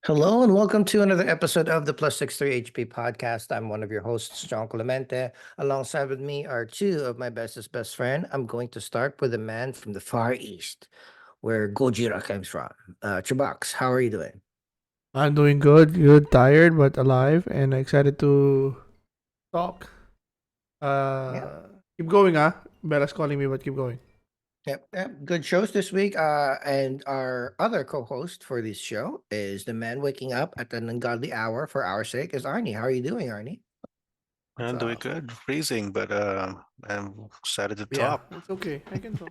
Hello and welcome to another episode of the Plus 63 HP podcast. I'm one of your hosts, John Clemente. Alongside with me are two of my bestest best friend. I'm going to start with a man from the Far East, where Gojira comes from. CHUBAX, how are you doing? I'm doing good, tired but alive and excited to talk. Yeah. Keep going, Bella's calling me, but keep going. Yep. Good shows this week. And our other co-host for this show is the man waking up at an ungodly hour for our sake is Arnie. How are you doing, Arnie? I'm So doing good. Freezing, but I'm excited to yeah, talk. it's okay. I can talk.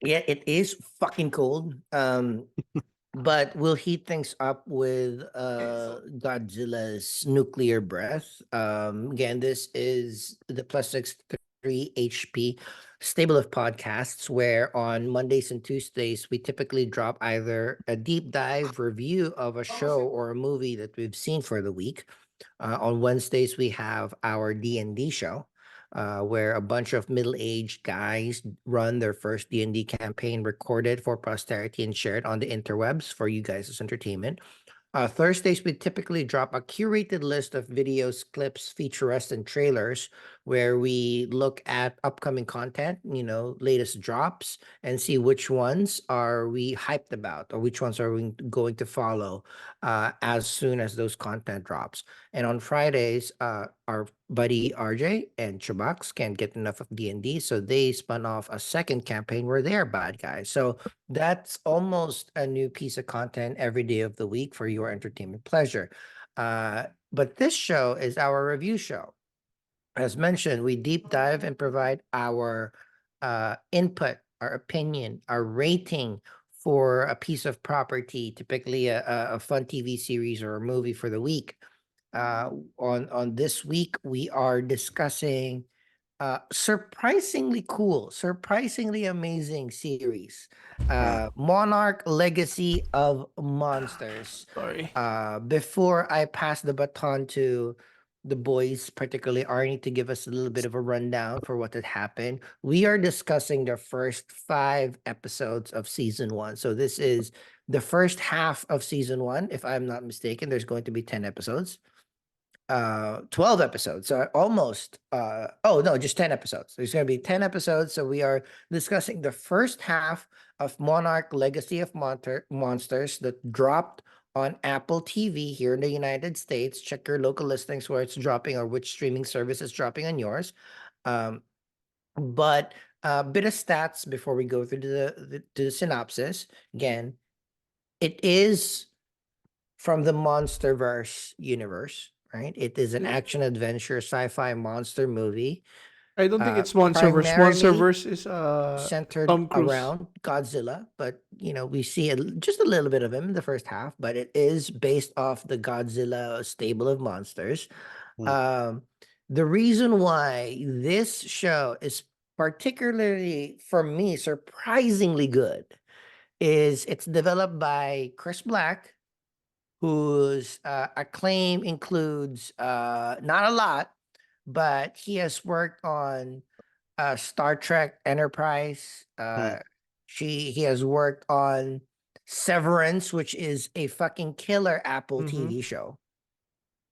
Yeah, it is fucking cold. But we'll heat things up with Godzilla's nuclear breath. Again, this is the plus 63 HP stable of podcasts where on Mondays and Tuesdays we typically drop either a deep dive review of a show or a movie that we've seen for the week. On Wednesdays, we have our D&D show, where a bunch of middle-aged guys run their first D&D campaign recorded for posterity and shared on the interwebs for you guys as entertainment. Thursdays, we typically drop a curated list of videos, clips, featurettes, and trailers where we look at upcoming content, latest drops, and see which ones are we hyped about or which ones are we going to follow as soon as those content drops. And on Fridays, our buddy RJ and Chubax can't get enough of D&D, so they spun off a second campaign where they're bad guys. So that's almost a new piece of content every day of the week for your entertainment pleasure. But this show is our review show. As mentioned, we deep dive and provide our input, our opinion, our rating for a piece of property, typically a fun TV series or a movie for the week. On this week, we are discussing surprisingly cool, surprisingly amazing series. Mm. Monarch Legacy of Monsters. Sorry. Before I pass the baton to the boys, particularly Arnie, to give us a little bit of a rundown for what had happened, we are discussing the first 5 episodes of season one. So this is the first half of season one. If I'm not mistaken, there's going to be 10 episodes. 12 episodes, so almost oh no, just 10 episodes. There's going to be 10 episodes, so we are discussing the first half of Monarch Legacy of Monsters that dropped on Apple TV here in the United States. Check your local listings where it's dropping or which streaming service is dropping on yours. um but a bit of stats before we go through to the synopsis. Again, it is from the Monsterverse universe, right? It is an Yeah, action adventure sci-fi monster movie, I don't think it's Monsterverse. primarily Monsterverse is centered Tom Cruise. around Godzilla, but we see just a little bit of him in the first half, but it is based off the Godzilla stable of monsters. Mm. Um, the reason why this show is particularly for me surprisingly good is it's developed by Chris Black, whose acclaim includes not a lot, but he has worked on Star Trek Enterprise. Mm. He has worked on Severance, which is a fucking killer Apple Mm-hmm. TV show,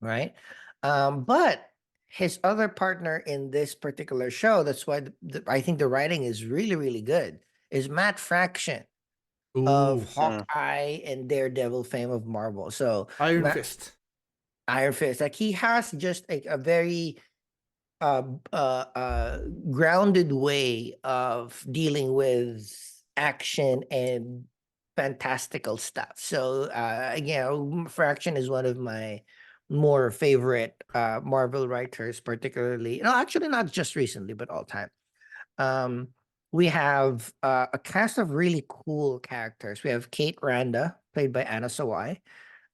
right? But his other partner in this particular show, that's why I think the writing is really, really good, is Matt Fraction of Ooh, Mm. Hawkeye and Daredevil fame of Marvel. So Iron Matt Fist. Iron Fist, like he has just a very uh uh uh grounded way of dealing with action and fantastical stuff. So Fraction is one of my more favorite Marvel writers, particularly, no, actually not just recently, but all time. um, we have a cast of really cool characters. We have Kate Randa, played by Anna Sawai,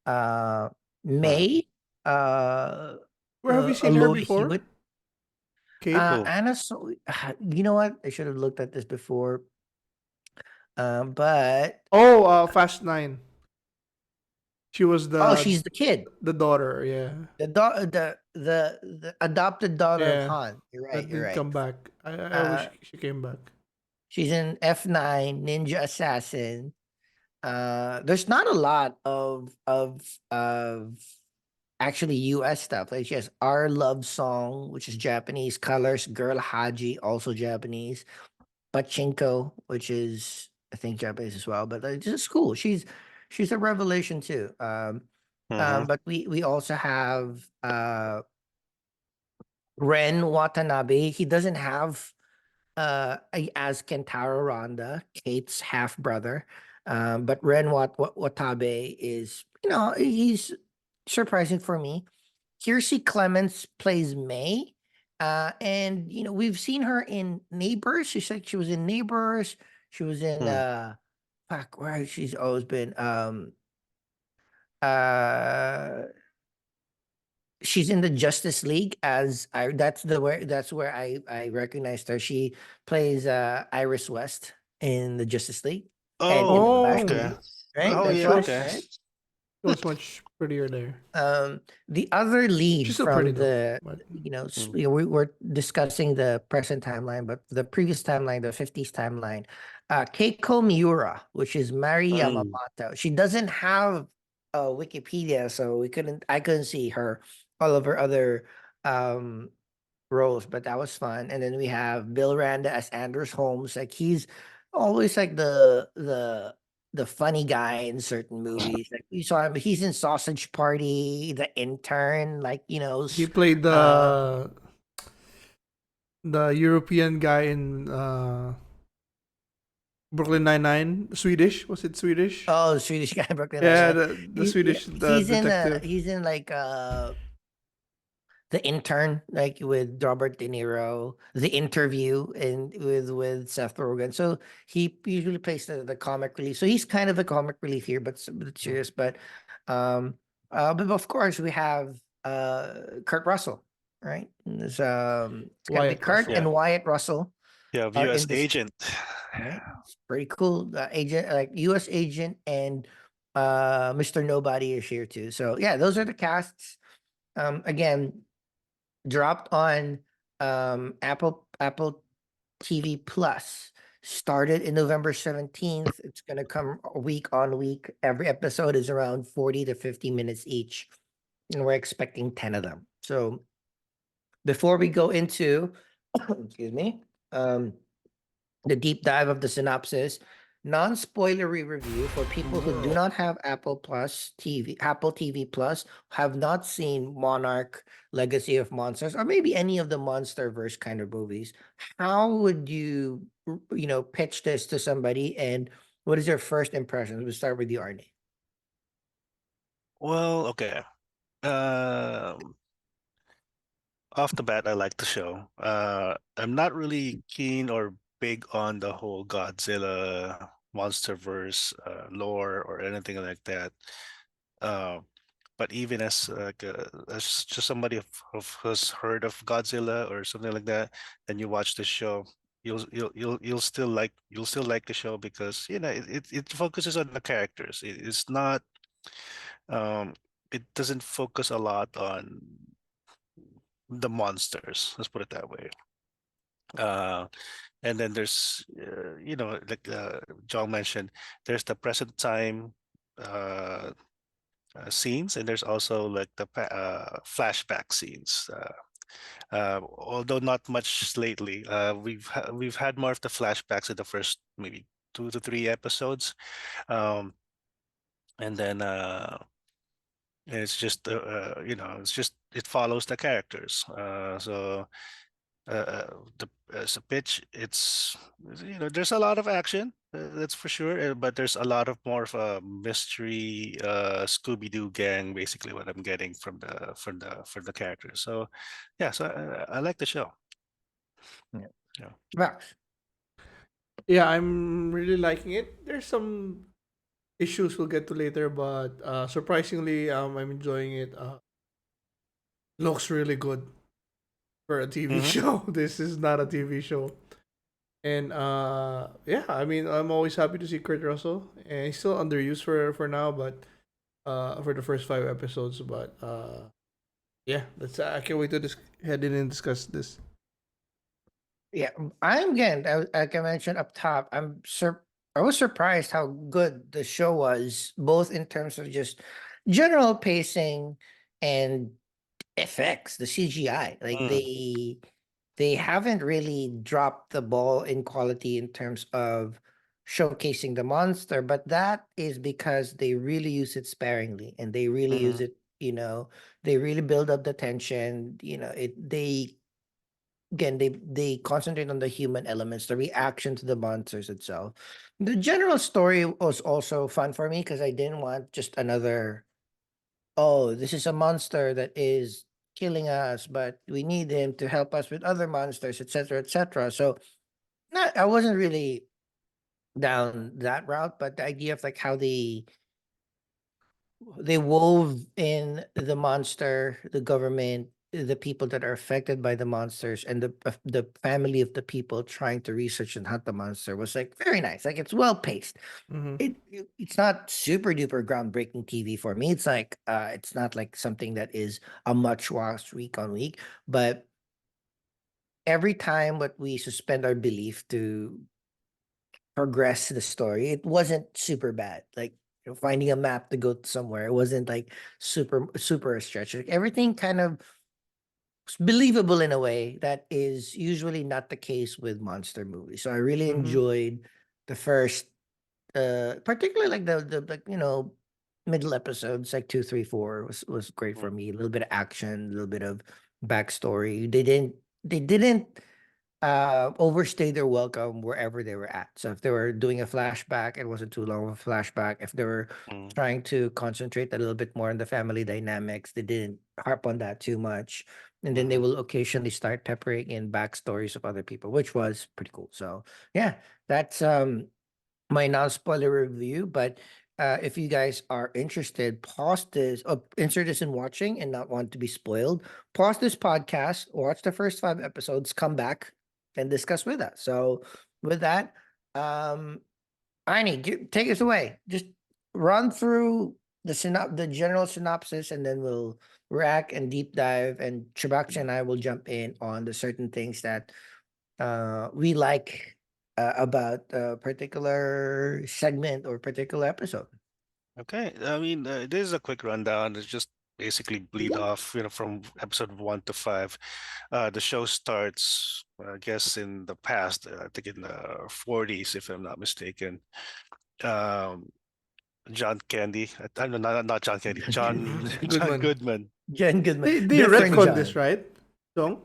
uh, Mm. May, uh, Where have you seen her Aloy before? Hewitt. Kate. Who? Anna Sawai, you know what? I should have looked at this before. But Oh, Fast Nine. She was oh, she's the kid, the daughter. Yeah, the adopted daughter of yeah. Han. You're right. That You're did right. come back. I Uh, wish she came back. she's in F9, Ninja Assassin. there's not a lot of actually US stuff. Like just Our Love Song, which is Japanese, Colors, Girl Haji, also Japanese, Pachinko, which is I think Japanese as well, but just cool. She's a revelation too. Mm-hmm. But we also have Ren Watanabe. He doesn't have as Kentaro Ronda, Kate's half brother. But Watabe is, he's surprising for me. Kiersey Clements plays May. And we've seen her in Neighbors. She was in Neighbors. She was in Hmm. fuck, where she's always been. Uh she's in the Justice League as I that's where I recognized her. She plays Iris West in the Justice League and in the Oh, Flash okay. Oh, movie, right? Oh, That's she yeah, why, okay. right? was she was much prettier there. The other She's lead still pretty from though, the, but Mm. we're discussing the present timeline, but the previous timeline, the 50s timeline, Keiko Miura, which is Mari Mm. Yamamoto, she doesn't have a Wikipedia, so I couldn't see all of her other um roles, but that was fun. And then we have Bill Randa as Anders Holmes. Like he's always like the funny guy in certain movies. Like you saw him, he's in Sausage Party, The Intern, like he played uh the European guy in Brooklyn Nine-Nine. Swedish, was it Swedish? oh, Swedish guy, Brooklyn Yeah, Nine-Nine. the Swedish detective. He's in like The Intern, like with Robert De Niro, The Interview, and with Seth Rogen. So he usually plays the comic relief. So he's kind of a comic relief here, but serious. Um, but of course we have Kurt Russell, right? And it's got to be Wyatt Kurt Russell. Yeah. and Wyatt Russell Yeah, are US in this, agent. right? It's pretty cool. Agent, like U.S. agent, and Mr. Nobody is here too. So yeah, those are the casts. Again, dropped on Apple TV Plus. Started in November 17th. It's gonna come week on week. Every episode is around 40 to 50 minutes each. And we're expecting 10 of them. So before we go into excuse me, um, the deep dive of the synopsis, non-spoilery review for people who do not have Apple TV Plus, have not seen Monarch, Legacy of Monsters, or maybe any of the MonsterVerse kind of movies. How would you, pitch this to somebody, and what is your first impression? We'll start with you, Arnie. Well, okay. Um, Off the bat, I like the show. I'm not really keen or big on the whole Godzilla MonsterVerse lore or anything like that. Uh, but even as just somebody who's heard of Godzilla or something like that, and you watch the show, you'll still like the show because it focuses on the characters. It's not it doesn't focus a lot on the monsters. Let's put it that way. Uh, and then there's like John mentioned, there's the present time uh, scenes, and there's also like the flashback scenes. Although not much lately, we've had more of the flashbacks in the first maybe 2 to 3 episodes, um, and then it's just it's just it follows the characters. The as a pitch, it's there's a lot of action, that's for sure, but there's a lot of more of a mystery, Scooby-Doo gang, basically what I'm getting from the characters. So yeah, so I like the show. Yeah. Yeah. Max. Yeah, I'm really liking it. There's some issues we'll get to later, but surprisingly, I'm enjoying it. Looks really good for a TV Mm-hmm. show. This is not a TV show. And yeah, I mean, I'm always happy to see Kurt Russell, and he's still underused for now, but for the first 5 episodes. But yeah, that's I can't wait to head in and discuss this. Yeah, I'm again, like I mentioned up top, I was surprised how good the show was, both in terms of just general pacing and effects, the CGI. Like Mm, they haven't really dropped the ball in quality in terms of showcasing the monster, but that is because they really use it sparingly and they really use mm-hmm, it, they really build up the tension, they again they concentrate on the human elements, the reaction to the monsters itself. The general story was also fun for me because I didn't want just another, oh, this is a monster that is killing us, but we need him to help us with other monsters, etc., etc. So not, I wasn't really down that route, but the idea of like how they wove in the monster, the government, the people that are affected by the monsters, and the family of the people trying to research and hunt the monster was like very nice. Like it's well paced. Mm-hmm. It's not super duper groundbreaking TV for me. It's like it's not like something that is a much watched week on week, but every time what we suspend our belief to progress the story, it wasn't super bad. Like finding a map to go to somewhere, it wasn't like super a stretch. Like everything kind of was believable in a way that is usually not the case with monster movies. So I really Mm-hmm. enjoyed the first particularly like the like middle episodes like 2 3 4 was great for mm, me. A little bit of action, a little bit of backstory. They didn't overstay their welcome wherever they were at. So if they were doing a flashback, it wasn't too long of a flashback. If they were mm, trying to concentrate a little bit more on the family dynamics, they didn't harp on that too much. And then they mm-hmm. will occasionally start peppering in backstories of other people, which was pretty cool. So yeah, that's my non-spoiler review. But if you guys are interested, pause this, insert this in watching and not want to be spoiled. Pause this podcast, watch the first 5 episodes, come back and discuss with us. So with that, um, Arnie, take us away. Just run through the general synopsis, and then we'll react and deep dive. And Chubakcha and I will jump in on the certain things that we like about a particular segment or particular episode. Okay, I mean, this is a quick rundown. It's just basically bleed off, from episode 1 to 5. The show starts, I guess, in the past. I think in the 40s, if I'm not mistaken. Um, John Candy, I don't know, not John Candy, John John Goodman. Goodman. Jen Goodman, They different retcon this, John. right? Song?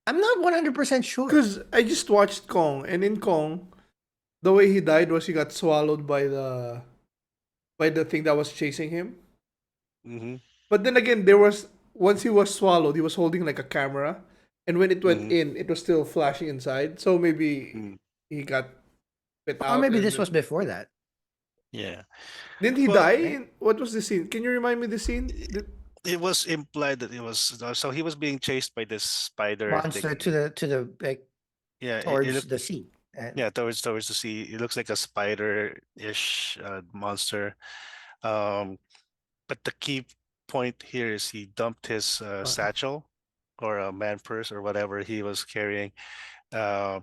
I'm not 100% sure. Because I just watched Kong, and in Kong, the way he died was he got swallowed by the thing that was chasing him. Mm-hmm, But then again, there was once he was swallowed, he was holding like a camera, and when it went mm-hmm, in, it was still flashing inside. So maybe mm, he got spit Or out, maybe and this was then before that, yeah. didn't he Well, die? right? What was the scene? Can you remind me the scene? it was implied that it was so he was being chased by this spider Monster thing. to the like Yeah, it towards looked the sea. And yeah towards the sea. It looks like a spider-ish monster. Um, but the key point here is he dumped his Uh, satchel or a man purse or whatever he was carrying. Uh,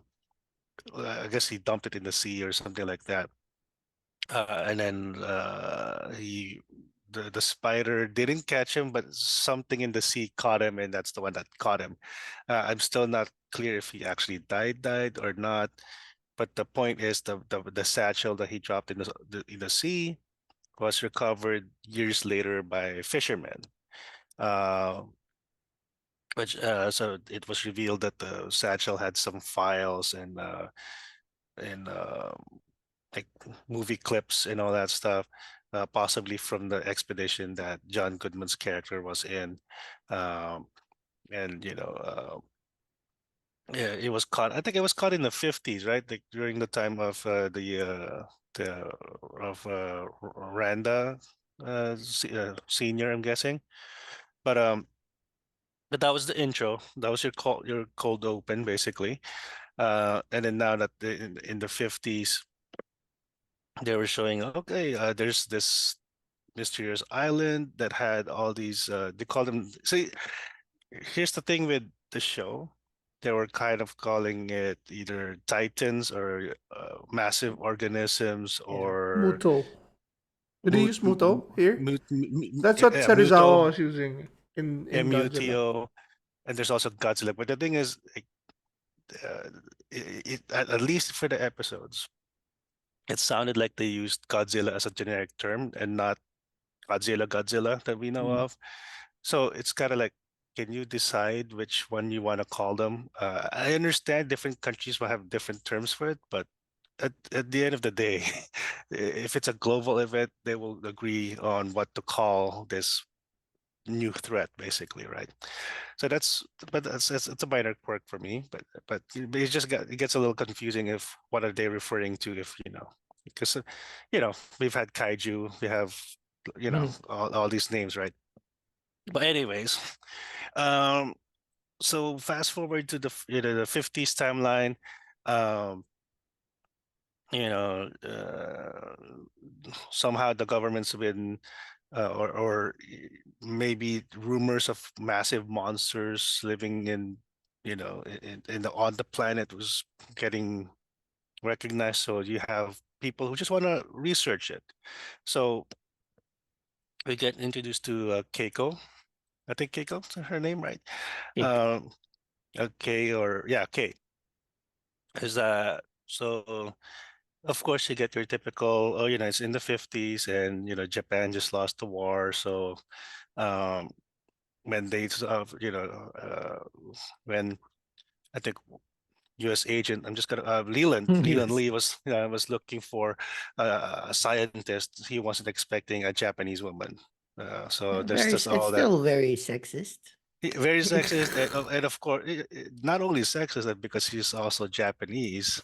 I guess he dumped it in the sea or something like that. And then the spider didn't catch him, but something in the sea caught him, and that's the one that caught him. I'm still not clear if he actually died or not. But the point is the satchel that he dropped in in the sea was recovered years later by fishermen. Uh, which so it was revealed that the satchel had some files and like movie clips and all that stuff, possibly from the expedition that John Goodman's character was in. Um, and yeah, it was caught. I think it was caught in the 50s, right? Like during the time of the of Randa senior, I'm guessing. But that was the intro. That was your cold open, basically. And then now that in the 50s, they were showing, okay, there's this mysterious island that had all these they call them, see, here's the thing with the show. they were kind of calling it either titans or massive organisms Yeah. or Muto. Did they mut, use Muto here? That's what muto, Serizawa was using in Godzilla. mutio, and there's also Godzilla. But the thing is, like, at least for the episodes, it sounded like they used Godzilla as a generic term and not Godzilla that we know Mm. of. So it's kind of like, can you decide which one you want to call them? I understand different countries will have different terms for it, but at the end of the day, if it's a global event, they will agree on what to call this new threat, basically, right? So that's it's a minor quirk for me, but it gets a little confusing if what are they referring to if because we've had kaiju, we have Mhm. all these names, right? But anyways, um, so fast forward to the 50s timeline. Um, somehow the government's been or maybe rumors of massive monsters living in on the planet was getting recognized. So you have people who just want to research it. So we get introduced to Keiko. I think Keiko's her name, right? It- Um, K or yeah, K is so of course you get your typical, oh, it's in the 50s and Japan just lost the war. So um when they when I think US agent, I'm just gonna Leland yes. Lee was looking for a scientist. He wasn't expecting a Japanese woman. So there's Very. just It's all that. still very sexist. Very sexist, and of course, not only sexist, because he's also Japanese.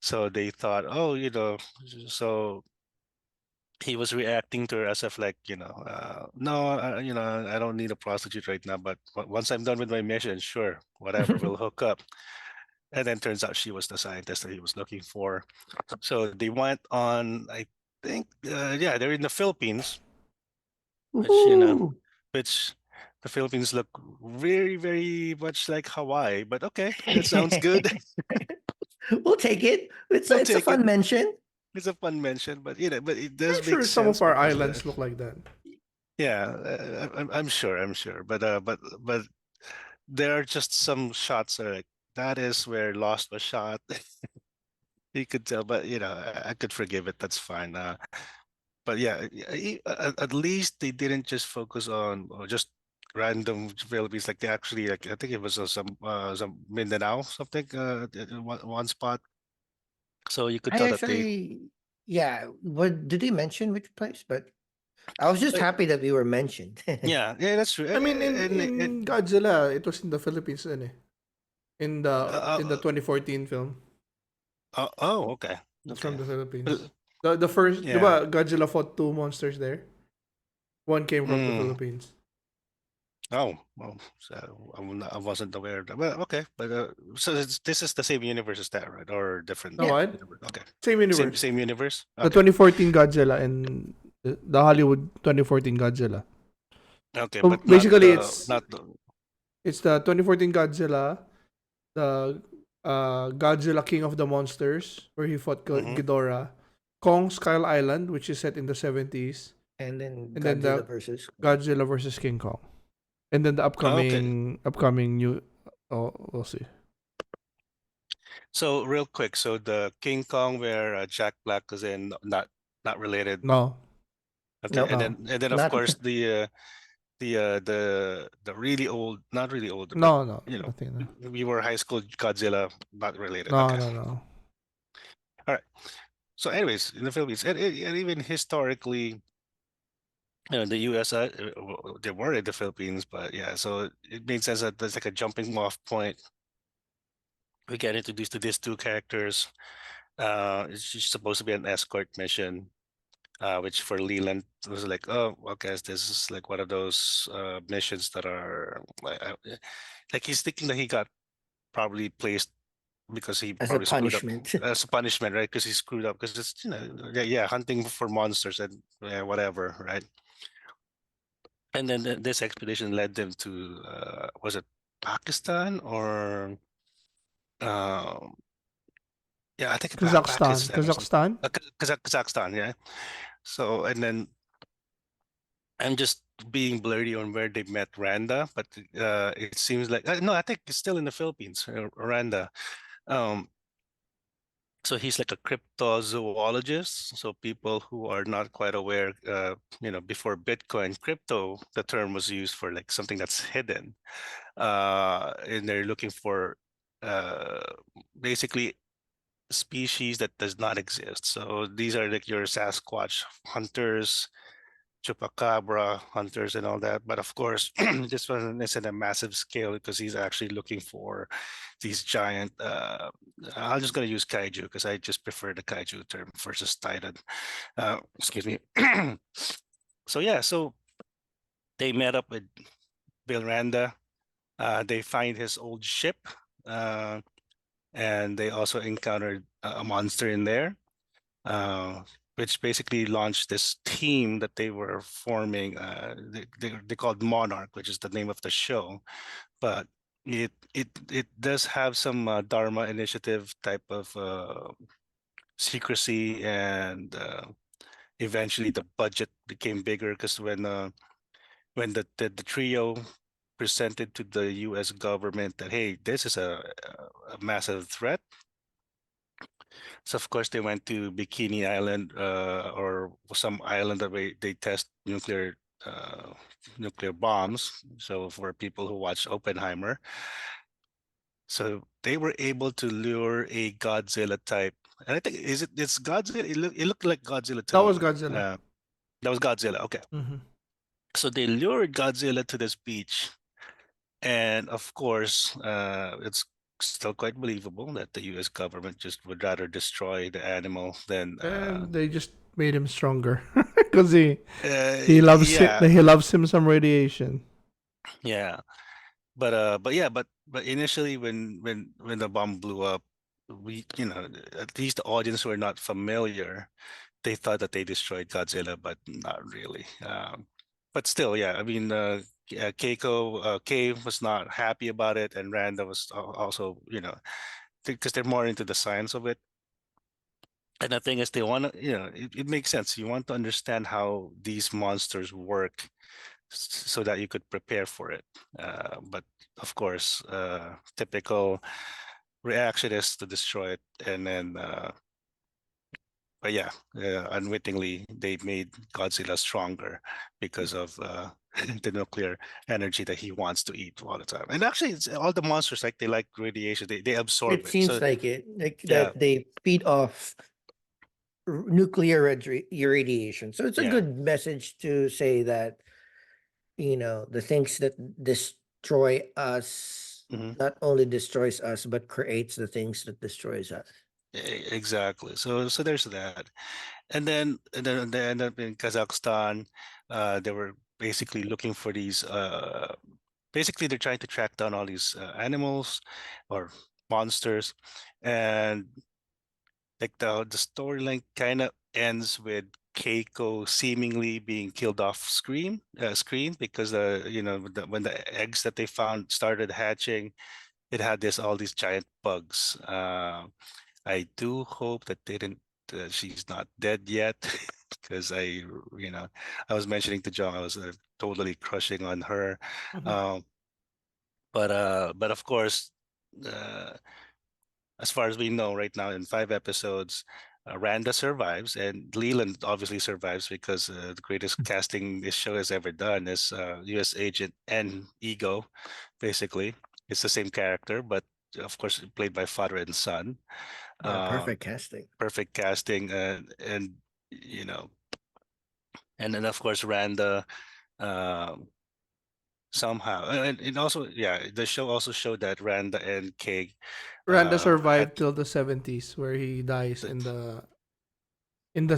So they thought, oh, so he was reacting to her as if like, no, I don't need a prostitute right now, but once I'm done with my mission, sure, whatever, we'll hook up. And then turns out she was the scientist that he was looking for. So they went on, I think, yeah, they're in the Philippines, which, Woohoo! which the Philippines look very, very much like Hawaii, but okay, that sounds good. We'll take it. It's We'll it's a take it. fun mention. It's a fun mention, but but it does I'm make sure some sense of our because islands look like that. yeah, I'm sure, but there are just some shots that are like that is where Lost was shot. You could tell, but I could forgive it. That's fine. But yeah, at least they didn't just focus on just random Philippines. Like they actually, like I think it was some Mindanao something in one spot. So you could I tell that they. actually, yeah. What did they mention which place? But I was just But happy that we were mentioned. yeah, that's true. I mean, in And it, Godzilla, it was in the Philippines, eh? In the uh, 2014 film. oh, okay, It's from okay. the Well, Philippines. The first, yeah. diba, Godzilla fought two monsters there. One came from the Mm. Philippines. Oh, well, so I wasn't aware of that. Well, okay, but so this is the same universe as that, right? Or different No, Yeah. what? universe? Okay, Same universe. same universe. The Okay, 2014 Godzilla and the Hollywood 2014 Godzilla. okay, So but basically, it's not the. it's the 2014 Godzilla, the Godzilla King of the Monsters, where he fought Mm-hmm. Ghidorah, Kong Skull Island, which is set in the 70s, And then and then the Godzilla versus Godzilla versus King Kong, and then the Oh, okay, upcoming new. Oh, we'll see. so real quick, so the King Kong where Jack Black is in, not related. No, Okay, nope, no, and then of not course the really old, not really old, but no, no, you know, nothing. No, we were high school Godzilla, not related. no, Okay, no, no. all right. So, anyways, in the Philippines, and even historically, the U.S. They were in the Philippines, but yeah, so it made sense that there's like a jumping off point. We get introduced to these two characters. It's just supposed to be an escort mission, which for Leland was like, oh, okay, this is like one of those missions that are like he's thinking that he got probably placed because he as a probably screwed up punishment. as a punishment, right? Because he screwed up because it's yeah, hunting for monsters and yeah, whatever, right? And then this expedition led them to was it Pakistan or um, yeah, I think Kazakhstan. Pakistan or something. Kazakhstan? Kazakhstan, yeah. So and then I'm just being blurry on where they met Randa, but it seems like no, I think it's still in the Philippines, Randa. Um, so he's like a cryptozoologist. So people who are not quite aware, before Bitcoin, crypto, the term was used for like something that's hidden, and they're looking for uh, basically species that does not exist. So these are like your Sasquatch hunters, chupacabra hunters and all that. But of course, this one is at a massive scale because he's actually looking for these giant. I'm just going to use kaiju because I just prefer the kaiju term versus titan. Excuse me. So yeah, so they met up with Bill Randa. They find his old ship, uh, and they also encountered a monster in there. uh, which basically launched this team that they were forming. They called Monarch, which is the name of the show, but it does have some Dharma initiative type of secrecy, and eventually the budget became bigger because when the trio presented to the U.S. government that hey, this is a massive threat. So of course they went to Bikini Island, or some island that they test uh, nuclear bombs. So for people who watch Oppenheimer, so they were able to lure a Godzilla type, and I think it's Godzilla. It looked like Godzilla to That was me. Godzilla. That was Godzilla. Okay, Mm-hmm. so they lured Godzilla to this beach, and of course, it's still quite believable that the U.S. government just would rather destroy the animal than And they just made him stronger because he loves it. yeah, He loves him some radiation. yeah. But yeah, but initially when the bomb blew up, we at least the audience who are not familiar, they thought that they destroyed Godzilla, but not really. But still, yeah. I mean, Kay was not happy about it, and Randa was also, because they're more into the science of it. And the thing is, they want to, it makes sense. You want to understand how these monsters work so that you could prepare for it. But of course, typical reaction is to destroy it, and then, but yeah, unwittingly they made Godzilla stronger because of the nuclear energy that he wants to eat all the time. And actually, it's all the monsters like they like radiation; they absorb It it. So seems like it, like yeah, that they feed off nuclear irradiation. So it's a yeah. good message to say that, the things that destroy us Mhm. not only destroys us, but creates the things that destroys us. Exactly. So there's that. And then they ended up in Kazakhstan. They were basically looking for these. Basically, they're trying to track down all these animals or monsters, and like the storyline kind of ends with Keiko seemingly being killed off screen because when the eggs that they found started hatching, it had this all these giant bugs. I do hope that they didn't. She's not dead yet, because I was mentioning to John, I was totally crushing on her. Mhm. Um, but of course, uh, as far as we know right now, in 5 episodes, Randa survives, and Leland obviously survives because the greatest casting this show has ever done is U.S. Agent and Ego. Basically, it's the same character, but of course played by father and son. Yeah, Uh, perfect casting. Perfect casting, and you know and then of course Randa, um somehow, and also, yeah, the show also showed that Randa and Kay Randa had survived till the 70s, where he dies the, in the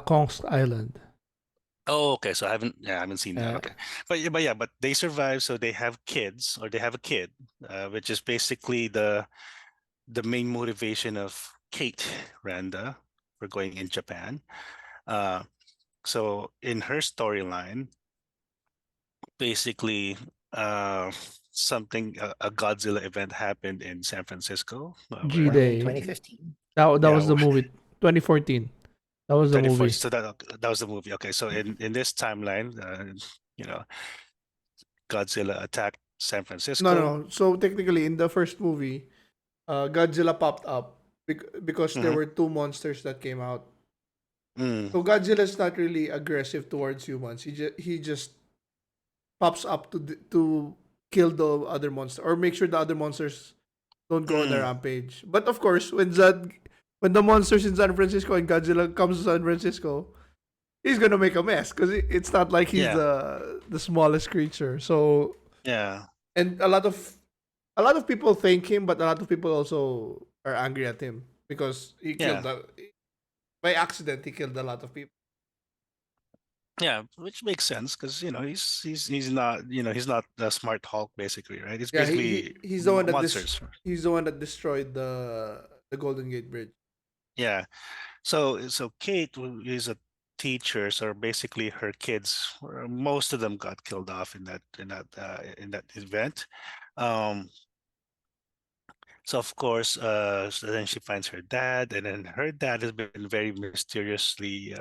Kong's Island. oh, okay, so I haven't seen that. Uh, Okay, but they survive, so they have kids, or they have a kid, which is basically the main motivation of Kate Randa for going in Japan. uh so in her storyline, basically, uh, something a Godzilla event happened in San Francisco, G where Day. 2015. That yeah, was the movie. 2014. That was the 2014. movie. So that was the movie. Okay, so in this timeline, you know, Godzilla attacked San No, no, Francisco. no. So technically, in the first movie, Godzilla popped up because there Mm-hmm. were two monsters that came out. Mm, So Godzilla's not really aggressive towards humans. He just pops up to kill the other monster or make sure the other monsters don't go on a mm, rampage. But of course, when the monsters in San Francisco and Godzilla comes to San Francisco, he's gonna make a mess because it's not like he's yeah, the smallest creature. So yeah, and a lot of people thank him, but a lot of people also are angry at him because yeah, by accident he killed a lot of people. yeah, which makes sense because he's not he's not the smart Hulk basically, right? It's Yeah, basically he's the one that monsters. he's the one that destroyed the Golden Gate Bridge. Yeah. So Kate, who is a teacher, so basically her kids, most of them got killed off in that event. Um, so of course, so then she finds her dad, and then her dad has been very mysteriously,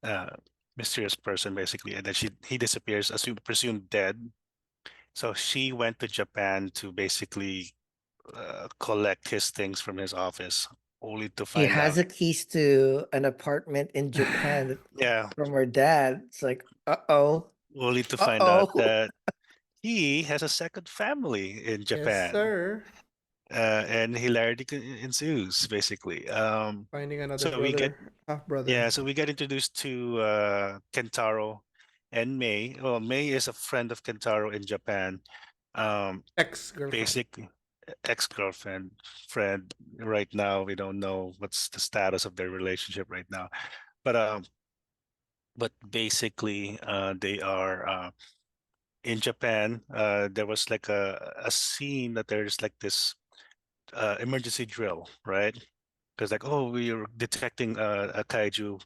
uh, mysterious person basically, and then he disappears, presumed dead. So she went to Japan to basically collect his things from his office, only to She find has out, a keys to an apartment in Japan yeah, from her dad. It's like, uh-oh, only to find out uh-oh. that he has a second family in Yes, Japan, sir. and hilarity ensues basically. Finding another So we get brother, half brother, yeah, so we get introduced to Kentaro and May. Well, May is a friend of Kentaro in Japan. Um, ex girlfriend. Basically, ex-girlfriend, friend. Right now, we don't know what's the status of their relationship right now, but basically, they are. In Japan, there was like a scene that there's like this emergency drill, right? Because like, oh, we are detecting a kaiju,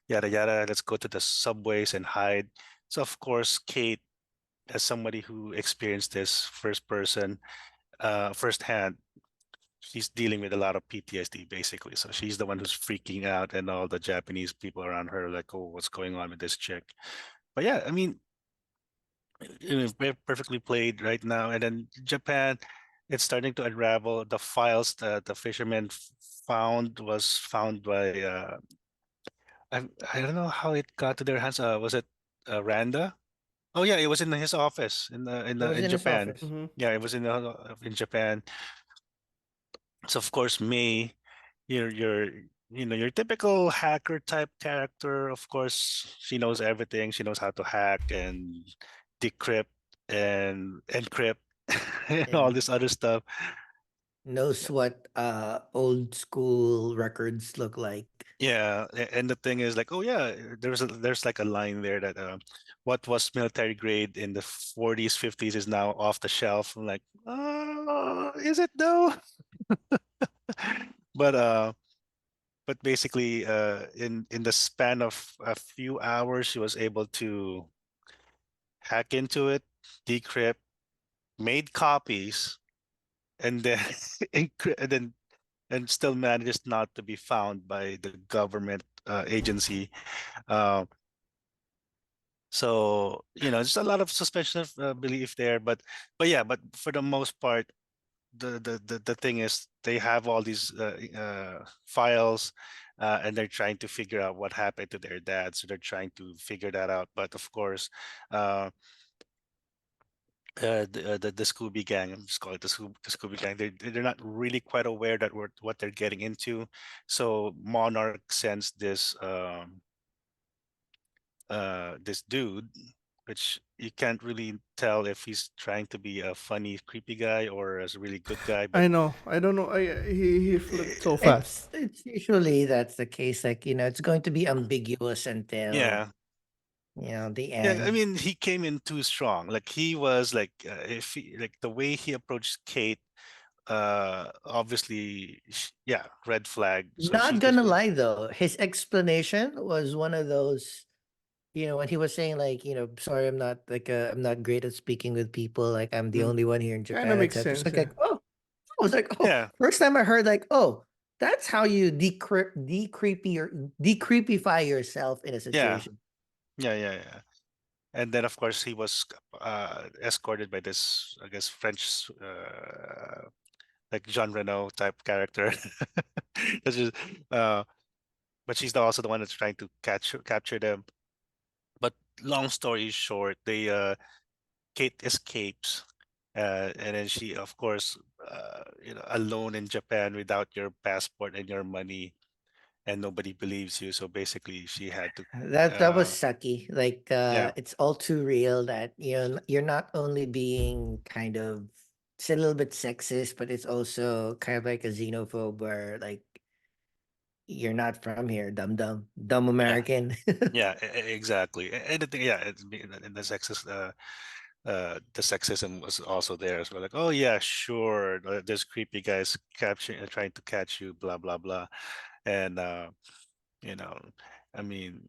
yada yada. Let's go to the subways and hide. So of course, Kate, as somebody who experienced this firsthand, she's dealing with a lot of PTSD basically. So she's the one who's freaking out, and all the Japanese people around her like, oh, what's going on with this chick? But yeah, I mean, perfectly played right now. And then Japan, it's starting to unravel. The files that the fisherman found was found by I don't know how it got to their hands. Was it Randa? Oh yeah, it was in his office It was in in his Japan. office. Mm-hmm. Yeah, it was in Japan. So of course, May, you're your typical hacker type character. Of course, she knows everything. She knows how to hack and decrypt and encrypt and all And this other stuff. knows what old school records look like. Yeah, and the thing is like, oh yeah, there's like a line there that what was military grade in the 40s, 50s is now off the shelf. I'm like, oh, is it though? But basically in the span of a few hours she was able to hack into it, decrypt, made copies, and then and then and still manages not to be found by the government agency. uh, so there's a lot of suspension of belief there, but yeah, but for the most part, the thing is they have all these files, and they're trying to figure out what happened to their dad, so they're trying to figure that out. But of course, uh, the Scooby Gang, I'm just call it the Scooby Gang. They're not really quite aware that what they're getting into. So Monarch sends this dude, which you can't really tell if he's trying to be a funny, creepy guy or as a really good guy. But I know. I don't know. He flipped so fast. It's usually that's the case. Like, it's going to be ambiguous until, yeah, the yeah. I end. mean, he came in too strong. Like he was like, if he like the way he approached Kate, obviously, yeah, red flag. So Not she just gonna lie though, his explanation was one of those, when he was saying like, sorry, I'm not great at speaking with people. Like I'm the Mm. only one here in Kind of Japan, makes etc. So sense. like, oh, I was like, oh, Yeah, first time I heard like, oh, that's how you decreepify yourself in a yeah, situation. yeah. And then of course he was escorted by this, I guess, French like Jean Reno type character. That's just, uh, but she's also the one that's trying to capture them. But long story short, they Kate escapes, and then she, of course, alone in Japan without your passport and your money, and nobody believes you. So basically, she had to, That was sucky. Like yeah, it's all too real that you're not only being kind of, it's a little bit sexist, but it's also kind of like a xenophobe where like you're not from here, dumb yeah, American. exactly. And the thing, yeah, and the sexism was also there as well. Like, oh yeah, sure, there's creepy guys capturing, trying to catch you, blah blah blah, and you know, I mean,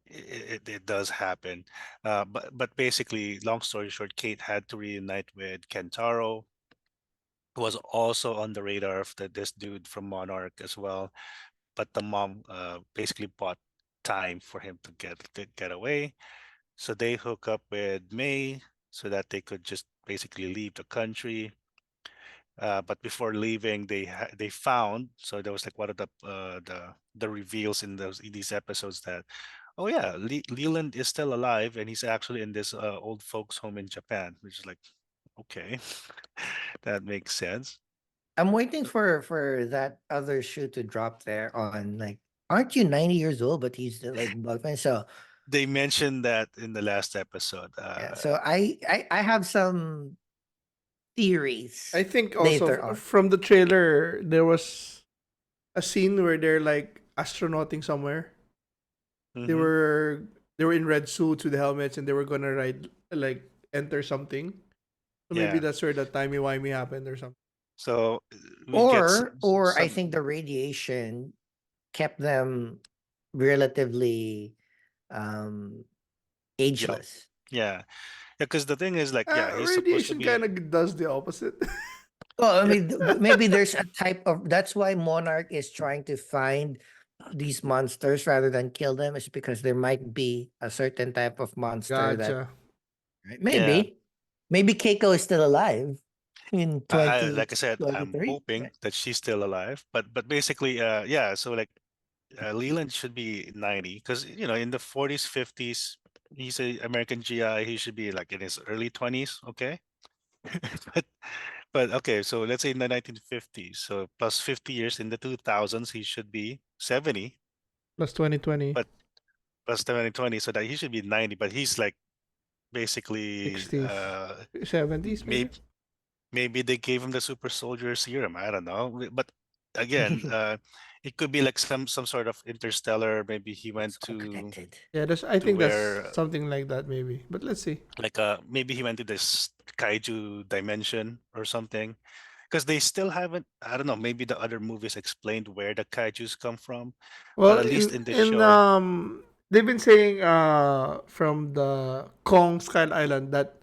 it does happen. But basically, long story short, Kate had to reunite with Kentaro, who was also on the radar of this dude from Monarch as well. But the mom basically bought time for him to get away. So they hook up with May so that they could just basically leave the country. But before leaving, they found, so there was like one of the reveals in these episodes that, oh yeah, Leland is still alive and he's actually in this old folks home in Japan, which is like, okay, that makes sense. I'm waiting for that other shoe to drop there on like, aren't you 90 years old? But he's the, like Bugman. So They mentioned that in the last episode. yeah, so I have some I theories think also later on. from the trailer there was a scene where they're like astronauting somewhere. They Mhm. were they were in red suits with helmets and they were gonna ride like enter something. So maybe Yeah. that's where the timey wimey happened or something. So we get Or I some. think the radiation kept them relatively um Young. ageless. Yeah, because the thing is, like, yeah, he's supposed to Radiation be. kind of does the opposite. Well, I Yeah, mean, maybe there's a type of, that's why Monarch is trying to find these monsters rather than kill them, is because there might be a certain type of monster that, Gotcha. right, yeah. maybe Keiko is still alive in Like I said, I'm 2023. hoping Right? that she's still alive. But basically, yeah. So like, Leland should be 90 because in the 40s, 50s, he's a American GI. He should be like in his early 20s. Okay, but okay. So let's say in the 1950s. So plus 50 years in the 2000s, he should be 70. Plus 2020, But plus 2020, so that he should be 90. But he's like basically 60s, 70s maybe. maybe they gave him the super soldier serum. I don't know. But again, it could be like some sort of interstellar. Maybe he went It's all connected. Yeah, I to think that's where something like that maybe. But let's see. like maybe he went to this kaiju dimension or something. Because they still haven't. I don't know. Maybe the other movies explained where the kaiju's come from, but Well, at least in in this in show, they've been saying from the Kong Skull Island that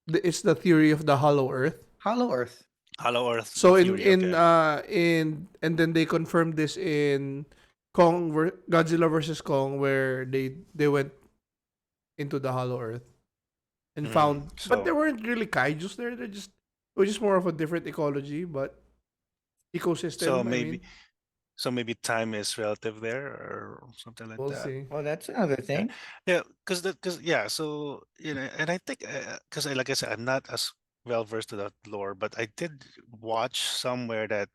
it's the theory of the Hollow Earth. Hollow Earth. Hollow Earth So theory. Okay. in and then they confirmed this in Godzilla versus Kong where they went into the Hollow Earth and found, but So there weren't really kaiju's there. It was just more of a different ecology, but so ecosystem. I maybe mean, so maybe time is relative there or something like we'll that. see. Well, that's another Yeah, thing. yeah, because yeah, so and I think because like I said, I'm not as well versed to that lore, but I did watch somewhere that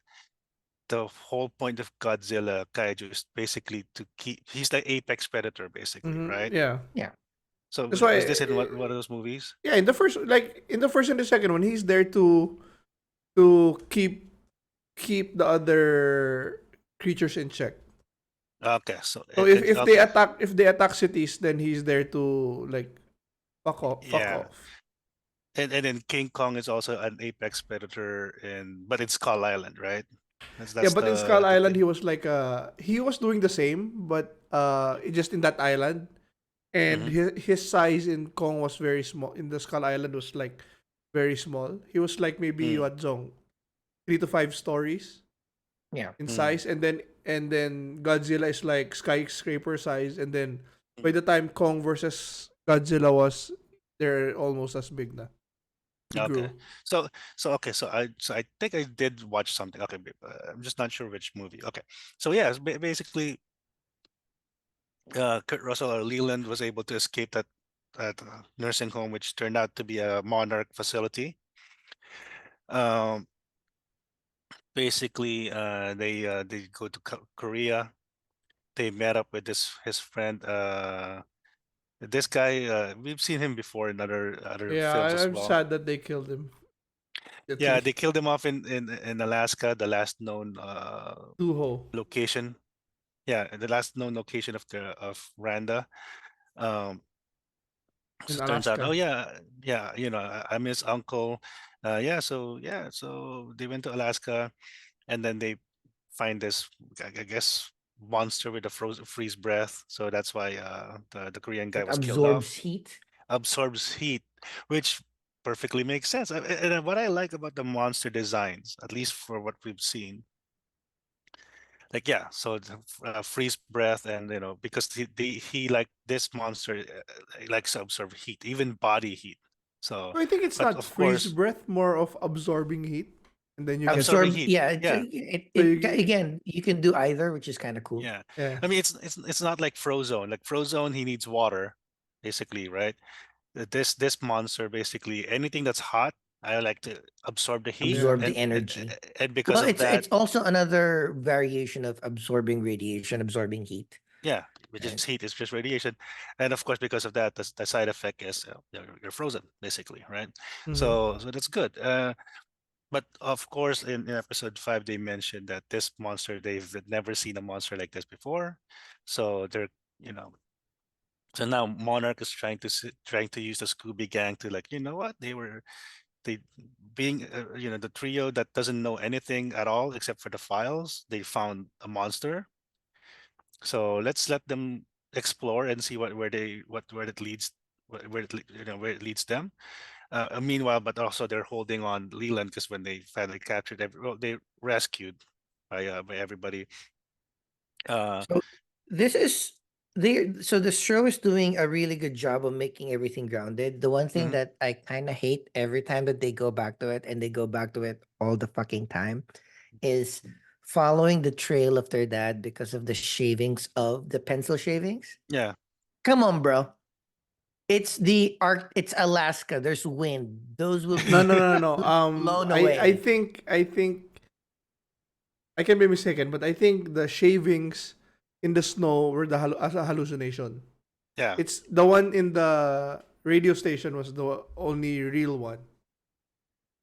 the whole point of Godzilla kaiju is basically to keep. He's the apex predator, basically, right? Yeah, Yeah. So that's why. was this in one of those movies? Yeah, in the first, like in the first and the second one, he's there to keep the other creatures in check. Okay, so So okay, if they attack cities, then he's there to like fuck yeah, off. and then King Kong is also an apex predator, but it's Skull Island, right? Yeah, That's but in Skull the Island, thing. he was like he was doing the same, but just in that island. and Mm-hmm. his size in Kong was very small. In the Skull Island was like very small. He was like maybe Mm, what Zong 3 to 5 stories Yeah. in mm, size, and then Godzilla is like skyscraper size, and then by mm. the time Kong versus Godzilla was, they're almost as big na. He Okay. grew. So so I think I did watch something. Okay, I'm just not sure which movie. Okay. So yeah, basically Kurt Russell or Leland was able to escape that nursing home, which turned out to be a Monarch facility. Um, basically, they go to Korea. They met up with this his friend. This guy, we've seen him before in other Yeah, films as I'm well. sad that they killed him. At Yeah, least they killed him off in Alaska, the last known Tuho location. Yeah, the last known location of Randa. Um, in so it turns out, oh Alaska. yeah, yeah, I'm his uncle. So they went to Alaska, and then they find this, I guess, monster with a freeze breath. So that's why the Korean guy That was killed off. absorbs heat. Absorbs heat, which perfectly makes sense. And what I like about the monster designs, at least for what we've seen, like yeah, so the freeze breath, and because he like this monster likes to absorb heat, even body heat. So, I think it's but not of freeze course, breath, more of absorbing heat, and then you get absorbing Absorb. heat. Yeah. Yeah, so Again, you can do either, which is kind of cool. yeah. yeah. I mean, it's not like Frozone. Like Frozone, he needs water, basically, right? This monster, basically, anything that's hot, I like to absorb the heat, Yeah. Absorb the energy. and because Well, of that, it's also another variation of absorbing radiation, absorbing heat. yeah, which is Right. heat, it's just radiation, and of course, because of that, the side effect is you're frozen, basically, right? Mm-hmm. So that's good. But of course, in episode 5, they mentioned that this monster, they've never seen a monster like this before, so they're you know so now Monarch is trying to use the Scooby Gang to, like, what, they being the trio that doesn't know anything at all except for the files. They found a monster, so let's let them explore and see where it leads, where it leads them. Meanwhile, but also they're holding on Leland, because when they finally captured they rescued by everybody. Uh, So this is so the show is doing a really good job of making everything grounded. The one thing mhm, that I kind of hate every time that they go back to it, and they go back to it all the fucking time, is following the trail of their dad because of the shavings of the pencil shavings. yeah, Come on, bro. It's the arc. It's Alaska. There's wind. Those will No, no, be no, no. blown I away. think I can be mistaken, but I think the shavings in the snow were as a hallucination. yeah. It's the one in the radio station was the only real one.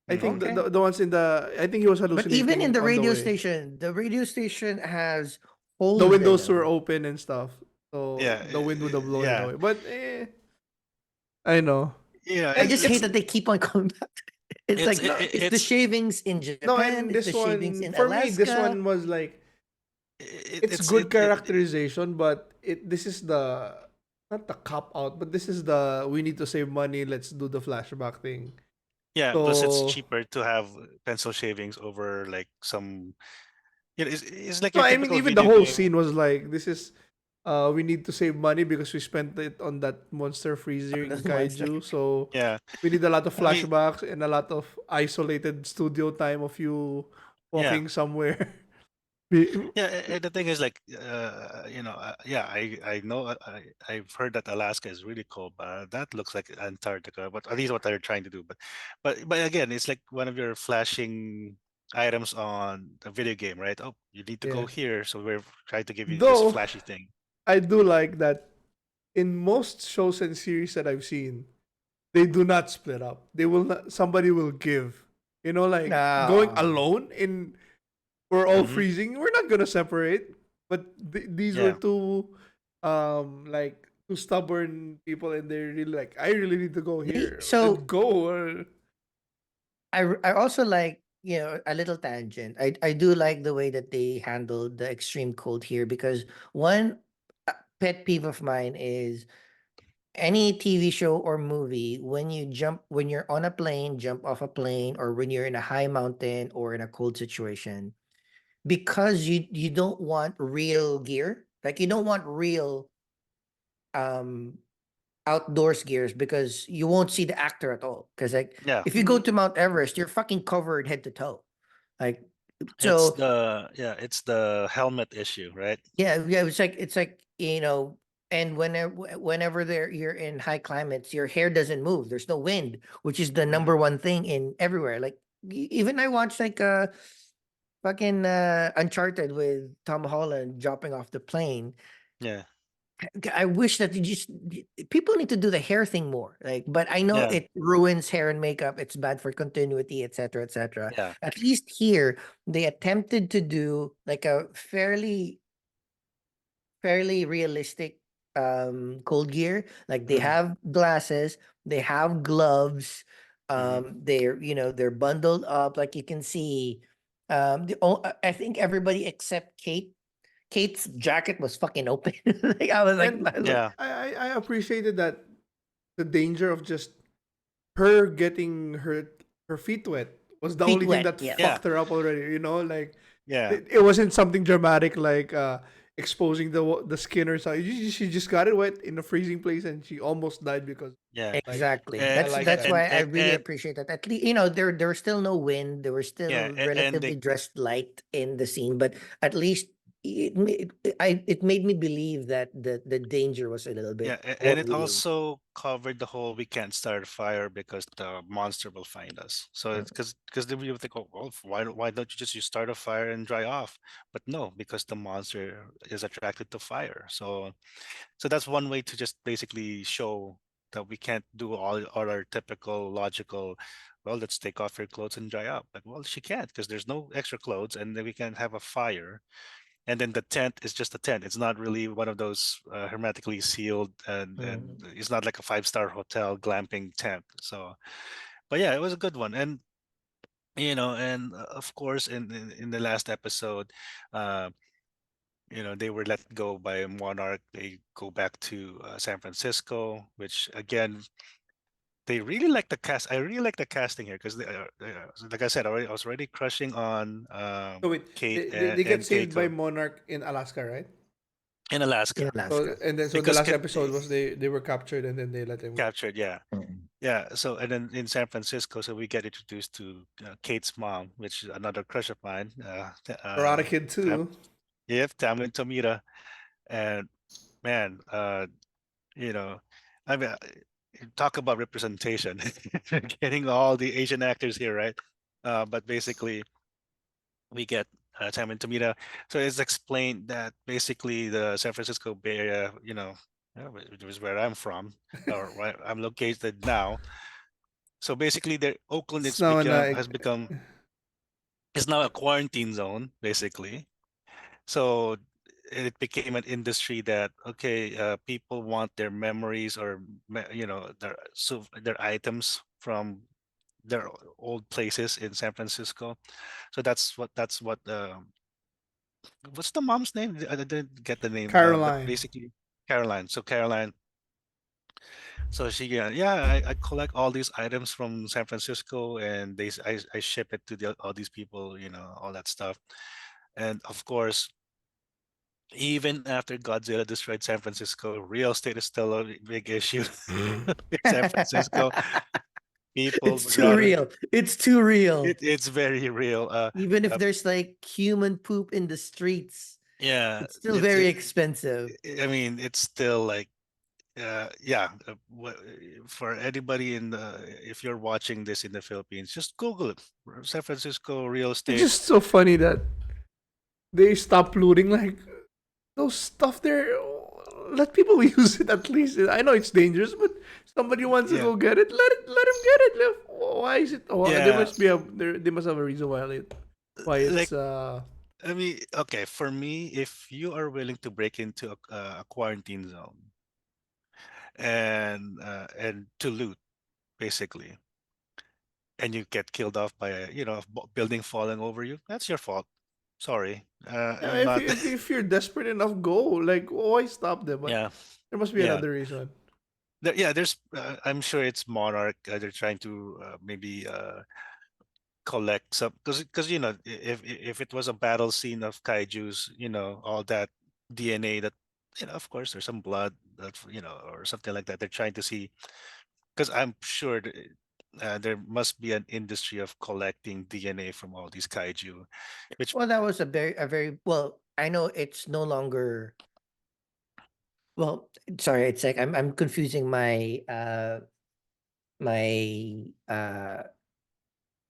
I think Mm. Okay. the ones in the I think he was But even in hallucinating the on the way. radio station has The holes in windows were them. open and stuff, so Yeah, the wind would have blown it yeah, away. But I know. yeah. I And just hate it's that they keep on coming back to it. It's It's like it, no, it- it's the it's shavings in no, Japan, and it's the this shavings one in for me, this Alaska. one was like it, it's it's good it, it characterization, but this is the not the cop out, but this is the we need to save money. Let's do the flashback thing. yeah. Plus, it's So cheaper to have pencil shavings over like some. It's like no, your I mean typical even the video whole game. scene was like this is we need to save money because we spent it on that monster The freezing monster. kaiju. So Yeah, we need a lot of I mean, flashbacks and a lot of isolated studio time of you yeah. walking somewhere. We- Yeah, and the thing is, like, yeah, I know, I've heard that Alaska is really cold, but that looks like Antarctica. But at least what they're trying to do. But again, it's like one of your flashing items on a video game, right? Oh, you need to yeah. go here, so we're trying to give you this Though flashy thing. I do like that in most shows and series that I've seen, they do not split up. They will not. Somebody will give. You know, like going Ah. alone in we're all Hmm. freezing. We're not gonna separate. But these were Yeah, two, like two stubborn people, and they're really like, I really need to go They here. Then so go. I also like, a little tangent. I do like the way that they handled the extreme cold here, because one pet peeve of mine is any TV show or movie, when you're on a plane, jump off a plane, or when you're in a high mountain or in a cold situation, because you don't want real gear, like you don't want real um outdoors gears, because you won't see the actor at all. Because like Yeah, if you go Mm-hmm. to Mount Everest, you're fucking covered head to toe. Like it's so the it's the helmet issue, right? yeah, yeah, it's like, and whenever you're in high climates, your hair doesn't move. There's no wind, which is the Hmm. number one thing in everywhere. Like even I watched like fucking Uncharted with Tom Holland dropping off the plane. Yeah, I wish that people need to do the hair thing more. Like, but I know yeah, it ruins hair and makeup. It's bad for continuity, etc., etc. yeah. At least here, they attempted to do like a fairly realistic cold gear. Like they Hmm. have glasses, they have gloves, Hmm. they're bundled up. Like you can see, I think everybody except Kate. Kate's jacket was fucking open. Like I was like, And Yeah, I appreciated that the danger of just her getting her feet wet was the feet only thing wet. that Yeah. yeah, fucked her up already. You know, like yeah, it wasn't something dramatic like exposing the skin or something. She just got it wet in a freezing place and she almost died because yeah. like Exactly. I And like That's that. why I really and appreciate that. At least there was still no wind. There was yeah, still and relatively they dressed light in the scene, but at least it made me believe that the danger was a little yeah, bit more and it real. also covered the whole we can't start a fire because the monster will find us. So it's Mm. because then we would think, oh, well, why don't you just you start a fire and dry off? But no, because the monster is attracted to fire. So that's one way to just basically show that we can't do all our typical logical. Well, let's take off your clothes and dry up. Like, well, she can't because there's no extra clothes, and then we can have a fire, and then the tent is just a tent. It's not really one of those hermetically sealed, and Mm. it's not like a five-star hotel glamping tent. So, but yeah, it was a good one. And and of course in the last episode, uh they were let go by Monarch. They go back to San Francisco, which again, they really like the cast. I really like the casting here because like I said, I was already crushing on So wait, Kate they get and saved by Keiko Monarch in Alaska, right? in In Alaska. So Alaska. and then so the Because last episode was they were captured and then they let them go. captured, yeah. Mm. Yeah, so and then in San Francisco, so we get introduced to Kate's mom, which is another crush of mine. Karate Kid Tam, 2. yep, Tamlin Tomita, and man, you know, I mean, talk about representation, getting all the Asian actors here, right? But basically, we get Tamlin Tomita. So it's explained that basically the San Francisco Bay Area, which is where I'm from, or where I'm located now. So basically, the Oakland It's now has become is now a quarantine zone, basically. So it became an industry that okay, people want their memories or their items from their old places in San Francisco. So that's what what's the mom's name? I didn't get the name, but Caroline. basically Caroline. So Caroline, so she yeah, I collect all these items from San Francisco and I ship it to all these people, all that stuff. And of course, even after Godzilla destroyed San Francisco, real estate is still a big issue in San Francisco. People It's would too rather real. It's too real. it's very real. Even if Uh there's like human poop in the streets, yeah, it's still very expensive. I mean, it's still like yeah, for anybody if you're watching this in the Philippines, just Google it. San Francisco real It's estate. just so funny that they stopped looting like those stuff there. Let people use it at least. I know it's dangerous, but somebody wants to Yeah, go get it. Let him get it. Why is it? Oh, there yeah. must be they must have a reason why Like, it's I mean, okay, for me, if you are willing to break into a quarantine zone and to loot, basically, and you get killed off by a building falling over you, that's your fault. Sorry, yeah, I'm not. if you're desperate enough, go. Like why stop them? But Yeah, there must be yeah. another reason. Yeah, there's. I'm sure it's Monarch. They're trying to maybe collect some because if it was a battle scene of kaiju's, all that DNA that of course there's some blood that or something like that. They're trying to see because I'm sure there must be an industry of collecting DNA from all these kaiju, which Well, that was a very well. I know it's no longer. Well, sorry, it's like I'm confusing my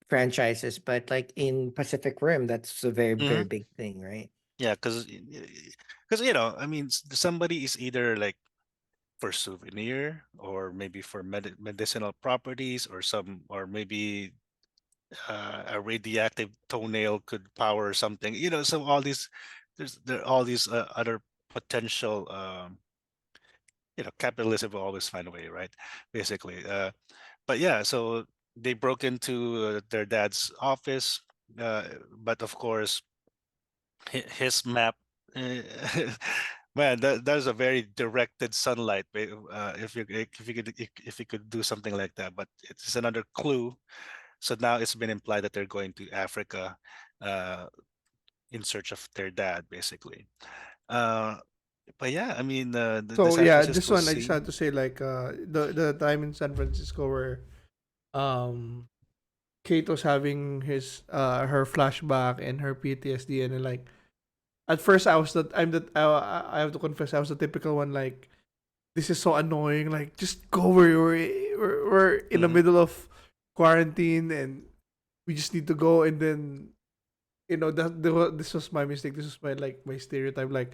franchises, but like in Pacific Rim, that's a very very Mhm. big thing, right? Yeah, because I mean somebody is either like for souvenir or maybe for medicinal properties or some or maybe a radioactive toenail could power something. So all these there are all these other potential capitalism will always find a way, right? Basically. But yeah, so they broke into their dad's office, but of course his map uh, man, that is a very directed sunlight, if you could do something like that. But it's another clue. So now it's been implied that they're going to Africa uh, in search of their dad, basically. Uh, but yeah, I mean, the So San yeah, this Francisco one I just had scene. to say like the time in San Francisco where um Kate was having his her flashback and her PTSD, and then, like, at first I have to confess I was the typical one, like, this is so annoying, like, just go where we're in the Hmm. middle of quarantine and we just need to go. And then this was my mistake, this was my stereotype, like,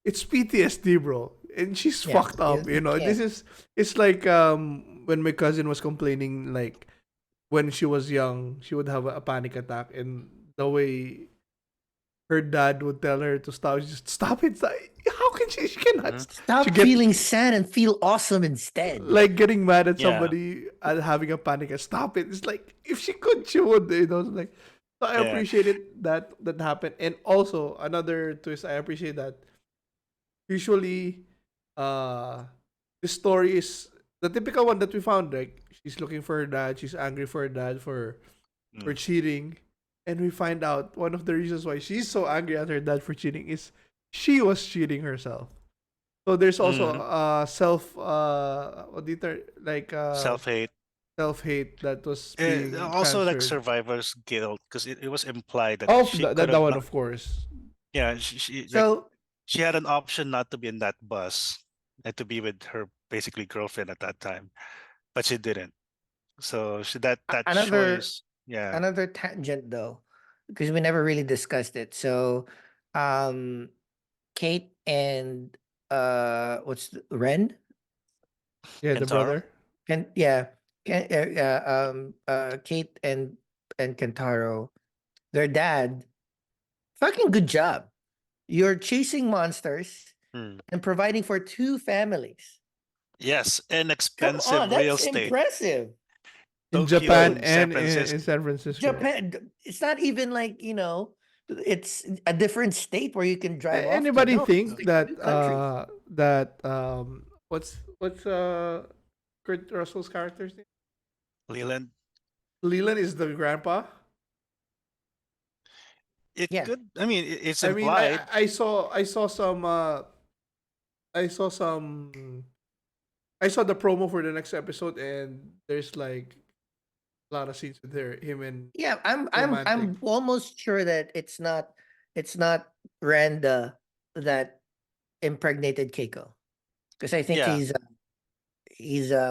it's PTSD, bro, and she's Yeah, fucked up, you this can't. is it's like when my cousin was complaining, like, when she was young, she would have a panic attack, and the way her dad would tell her to stop, just stop it. How can she cannot? Hmm. She Stop get feeling sad and feel awesome instead. like getting mad at Yeah, somebody and having a panic attack. Stop it. It's like if she could, she would. Like, so I yeah. appreciated that happened, and also another twist. I appreciate that usually, uh, the story is the typical one that we found. Like, she's looking for her dad. She's angry for her dad for Mm. cheating. And we find out one of the reasons why she's so angry at her dad for cheating is she was cheating herself. So there's also Hmm. self what do you like Self-hate. self hate that was being Also like transferred. survivor's guilt because it was implied that Oh, she could that have one, not. of course. Yeah, she like So she had an option not to be in that bus and to be with her basically girlfriend at that time, but she didn't. So that another choice, yeah. another tangent though, because we never really discussed it. So, um, Kate and Ren Yeah, the Kentaro. brother. and yeah, Kate and Kentaro, their dad. Fucking good job. You're chasing monsters Hmm. and providing for two families. Yes, and Come on, expensive real that's estate. impressive. In Tokyo Japan and San and in Francisco. San Francisco. Japan, it's not even like, it's a different state where you can drive off to. Anybody No, it's think like two countries. that what's Kurt Russell's character's name? Leland. Leland is the grandpa. It Yeah. could. I mean, it's I mean, implied. I saw some I saw the promo for the next episode, and there's like a lot of scenes with him and Yeah, I'm romantic. almost sure that it's not Randa that impregnated Keiko. Because I think Yeah. he's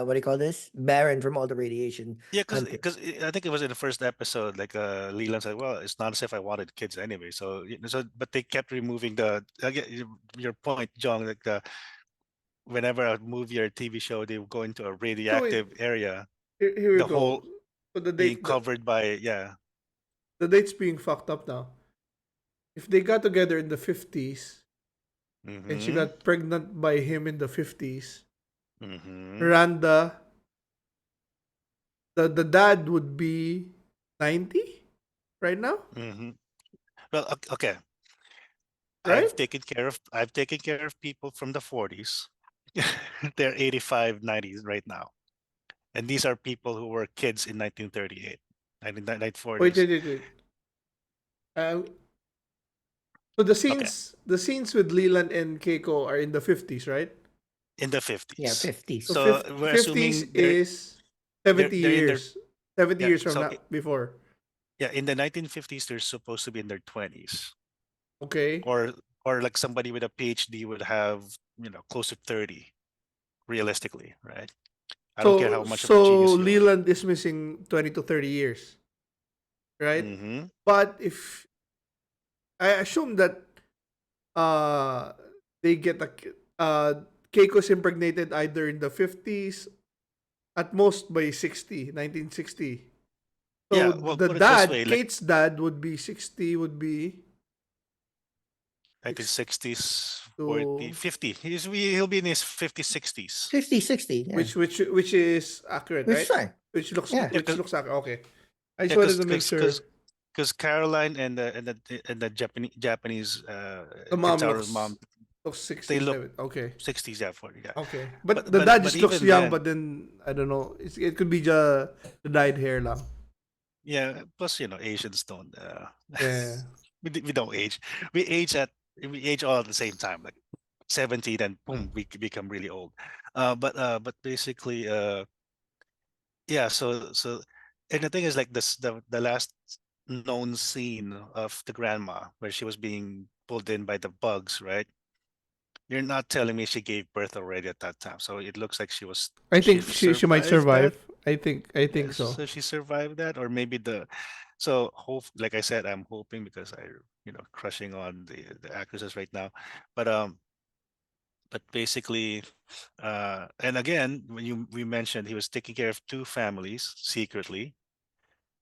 what do you call this? Barren from all the radiation Yeah, hunting. because I think it was in the first episode, like Leland said, "Well, it's not as if I wanted kids anyway." So, but they kept removing I get your point, John. Like whenever a movie or TV show, they go into a So wait, radioactive area, here we the go. whole So being covered by the date's being fucked up now. If they got together in the 50s and she Mm-hmm. got pregnant by him in the 50s, Mm-hmm. Randa, the dad would be 90 right now, Mm-hmm. Well, okay. right? I've taken care of people from the 40s. they're 85, 90s right now. And these are people who were kids in 1938, Wait, 1940s. wait, wait, wait. Uh, so Okay, the scenes with Leland and Keiko are in the 50s, right? in the Yeah, 50s. So 50s. So we're 50s assuming is 70 they're in their years. 70 yeah. years from So now before. yeah, in the 1950s, they're supposed to be in their 20s, Okay. or like somebody with a PhD would have close to 30, realistically, right? I don't care how much of a So genius you are. Leland is missing 20 to 30 years, right? Mm-hmm. But if I assume that uh they get a Keiko's impregnated either in the 50s, at most by 60, 1960. So Yeah, well, the put it this dad, way, like Kate's dad would be 60, would be 6 1960s, 40, to 50. He'll be in his 50s, 60s. 50, 60. Yeah. which is accurate, Which is right? fine. Yeah. Yeah, Which looks accurate. Okay. I just yeah, wanted to make sure because Caroline and the Japanese the mom Kentaro mom, looks they 60, look 70. Okay. 60s, yeah, 40, yeah. Okay. But But the dad just looks even young, then, but then I don't know. It could be just the dyed hair lang. yeah. Plus, Asians don't. Yeah. We don't age. We age at we age all at the same time, like 70, then boom, we become really old. But basically, yeah. And the thing is, like the last known scene of the grandma where she was being pulled in by the bugs, right? You're not telling me she gave birth already at that time. So it looks like I she think she might survived that. survive. I think Yes, so. so she survived that, or maybe so hope, like I said, I'm hoping because crushing on the actresses right now, but basically, and again, when we mentioned he was taking care of two families secretly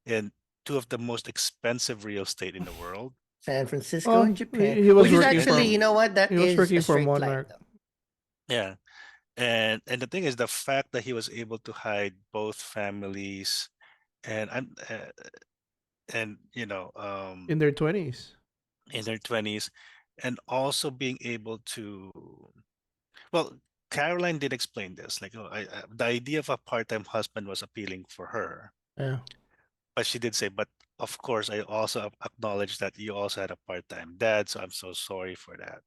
in two of the most expensive real estate in the world. San Francisco Well, and Japan, he was which is working And actually, for you know what? That he was is working a for straight flight, Monarch. though. yeah, and the thing is the fact that he was able to hide both families, and and In their 20s. in their 20s, and also being able to, well, Caroline did explain this, like, oh, the idea of a part-time husband was appealing for her, Yeah. but she did say, but of course I also acknowledge that you also had a part-time dad, so I'm so sorry for that,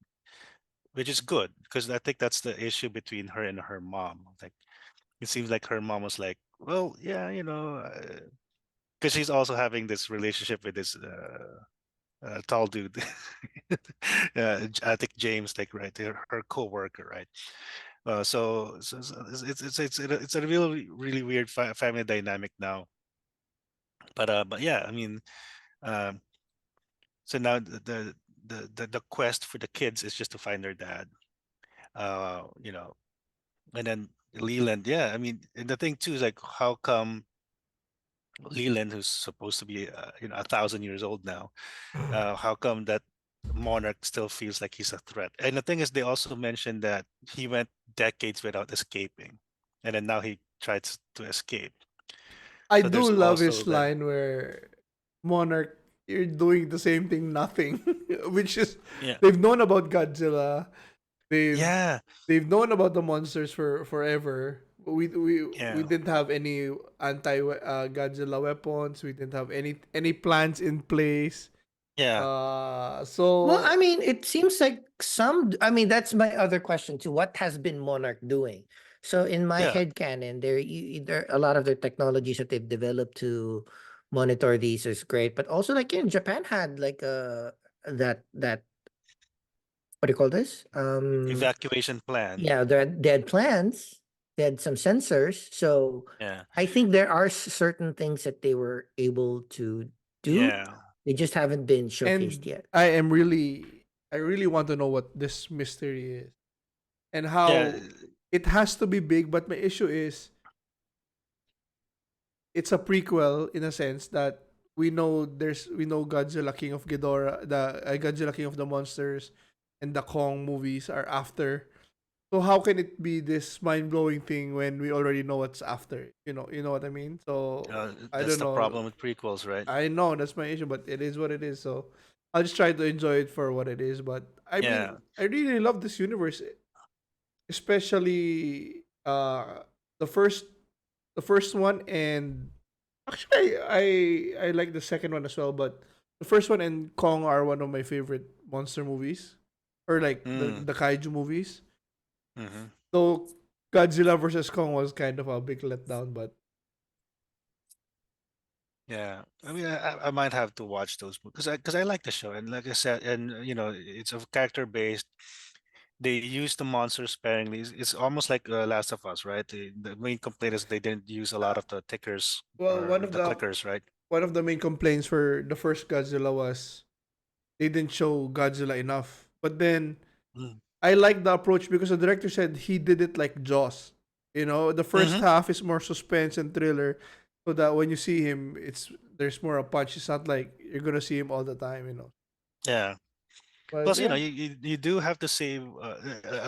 which is good because I think that's the issue between her and her mom. Like, it seems like her mom was like, well, yeah, because she's also having this relationship with this tall dude. I think James, like, right, her co-worker, right? So it's a really really weird family dynamic now. But yeah, I mean, um, so now the quest for the kids is just to find their dad. You know, and then Leland, yeah, I mean, and the thing too is like, how come Leland, who's supposed to be 1,000 years old now, how come that Monarch still feels like he's a threat? And the thing is, they also mentioned that he went decades without escaping, and then now he tries to escape. I So do there's love also his that. line where Monarch, you're doing the same thing, nothing, which is Yeah, they've known about Godzilla, they've yeah, they've known about the monsters for forever. We yeah, didn't have any anti Godzilla weapons. We didn't have any plans in place. yeah, Well, I So mean, it seems like I mean, that's my other question too. What has been Monarch doing? So in my yeah, head canon, there a lot of the technologies that they've developed to monitor these is great, but also like in Japan had like that what do you call this? evacuation plan. Yeah, they had plans. They had some sensors. So Yeah, I think there are certain things that they were able to do. yeah, They just haven't been showcased and yet. I really want to know what this mystery is and yeah, how it has to be big. But my issue is it's a prequel in a sense that we know Godzilla King of Ghidorah, the Godzilla King of the Monsters, and the Kong movies are after. So how can it be this mind blowing thing when we already know what's after? You know what I mean. So I that's don't the know. problem with prequels, right? I know that's my issue, but it is what it is. So I'll just try to enjoy it for what it is. But I mean, Yeah, I really love this universe. especially the first the first one, and actually I like the second one as well, but the first one and Kong are one of my favorite monster movies, or like Mm, the kaiju movies. hmm. So Godzilla versus Kong was kind of a big letdown, but Yeah, I mean, I might have to watch those because I like the show, and like I said, and it's a character based. They use the monsters sparingly. It's almost like Last of Us, right? The main complaint is they didn't use a lot uh, of the tickers well, or the clickers, right? one of the main complaints for the first Godzilla was they didn't show Godzilla enough. But then Mm. I like the approach because the director said he did it like Jaws. The first Mm-hmm. half is more suspense and thriller, so that when you see him, there's more a punch. It's not like you're gonna see him all the time. Yeah. But Plus, yeah, you do have to save.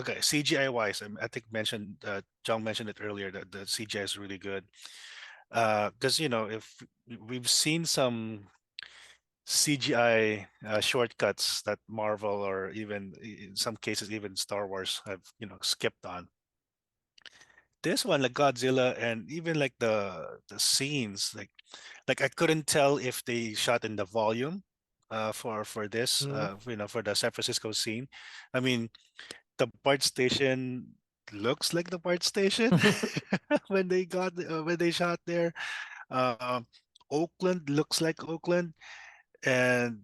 Okay, CGI wise, I think mentioned John mentioned it earlier that the CGI is really good. Because if we've seen some CGI shortcuts that Marvel or even in some cases even Star Wars have skipped on. This one, like Godzilla, and even like the scenes, like I couldn't tell if they shot in the volume for this mm. for the San Francisco scene. I mean, the BART station looks like the BART station when they shot there. Um, Oakland looks like Oakland, and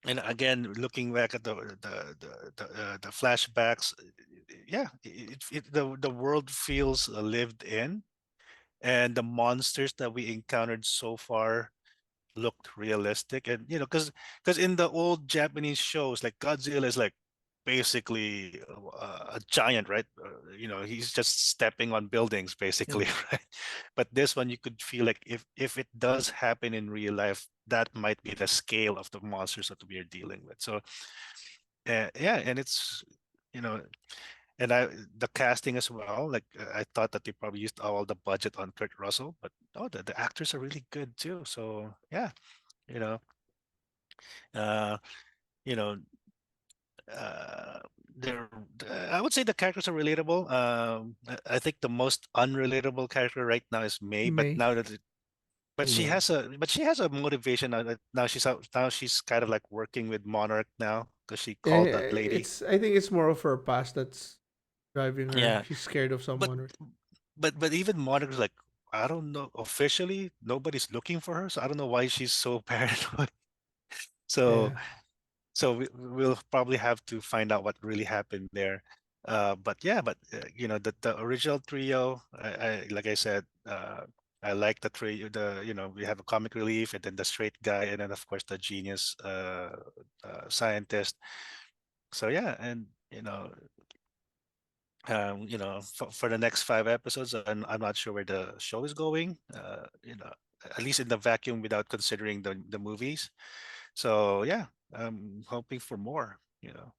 again, looking back at the flashbacks, yeah, the world feels lived in, and the monsters that we encountered so far looked realistic. And because in the old Japanese shows, like Godzilla is like basically a giant, right? He's just stepping on buildings basically, Mm. right? But this one, you could feel like if it does happen in real life, that might be the scale of the monsters that we are dealing with. So yeah, and it's you know and the casting as well. Like I thought that they probably used all the budget on Kurt Russell, but no, the actors are really good too. So yeah, you know, uh, you know, uh, they're. I would say the characters are relatable. I think the most unrelatable character right now is May, but May. now that Yeah. but she has a motivation now. That now she's kind of like working with Monarch now because she Yeah, called that lady. I think it's more of her past that's driving her. Yeah, She's scared of but someone. Or but even Monarch is like, I don't know, officially nobody's looking for her, so I don't know why she's so paranoid. So yeah, we'll probably have to find out what really happened there. But yeah, but the original trio, like I said, I like the trio. We have a comic relief, and then the straight guy, and then of course the genius scientist. So yeah, and for the next 5 episodes, I'm not sure where the show is going. At least in the vacuum, without considering the movies. So yeah, I'm hoping for more. Yeah.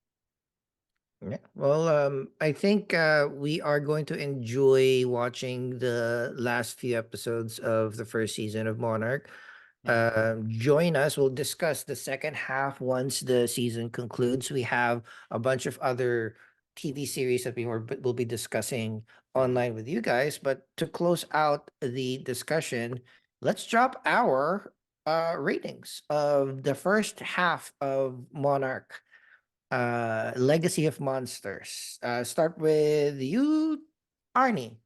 Well, I think we are going to enjoy watching the last few episodes of the first season of Monarch. Mm, Join us. We'll discuss the second half once the season concludes. We have a bunch of other TV series that will be discussing mhm. online with you guys. But to close out the discussion, let's drop our ratings of the first half of Monarch. Legacy of Monsters. Start with you, Arnie.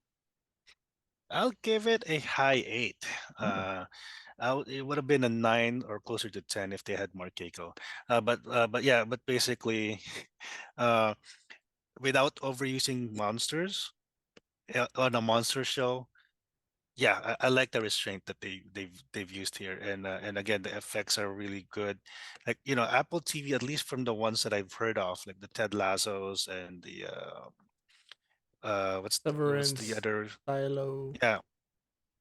I'll give it a high 8. Mm. It would have been a 9 or closer to 10 if they had more Keiko. But yeah, but basically, uh, without overusing monsters on a monster show, yeah, I like the restraint that they've used here, and again, the effects are really good. Like Apple TV, at least from the ones that I've heard of, like the Ted Lassos and the what's the Severance, other, Silo. yeah.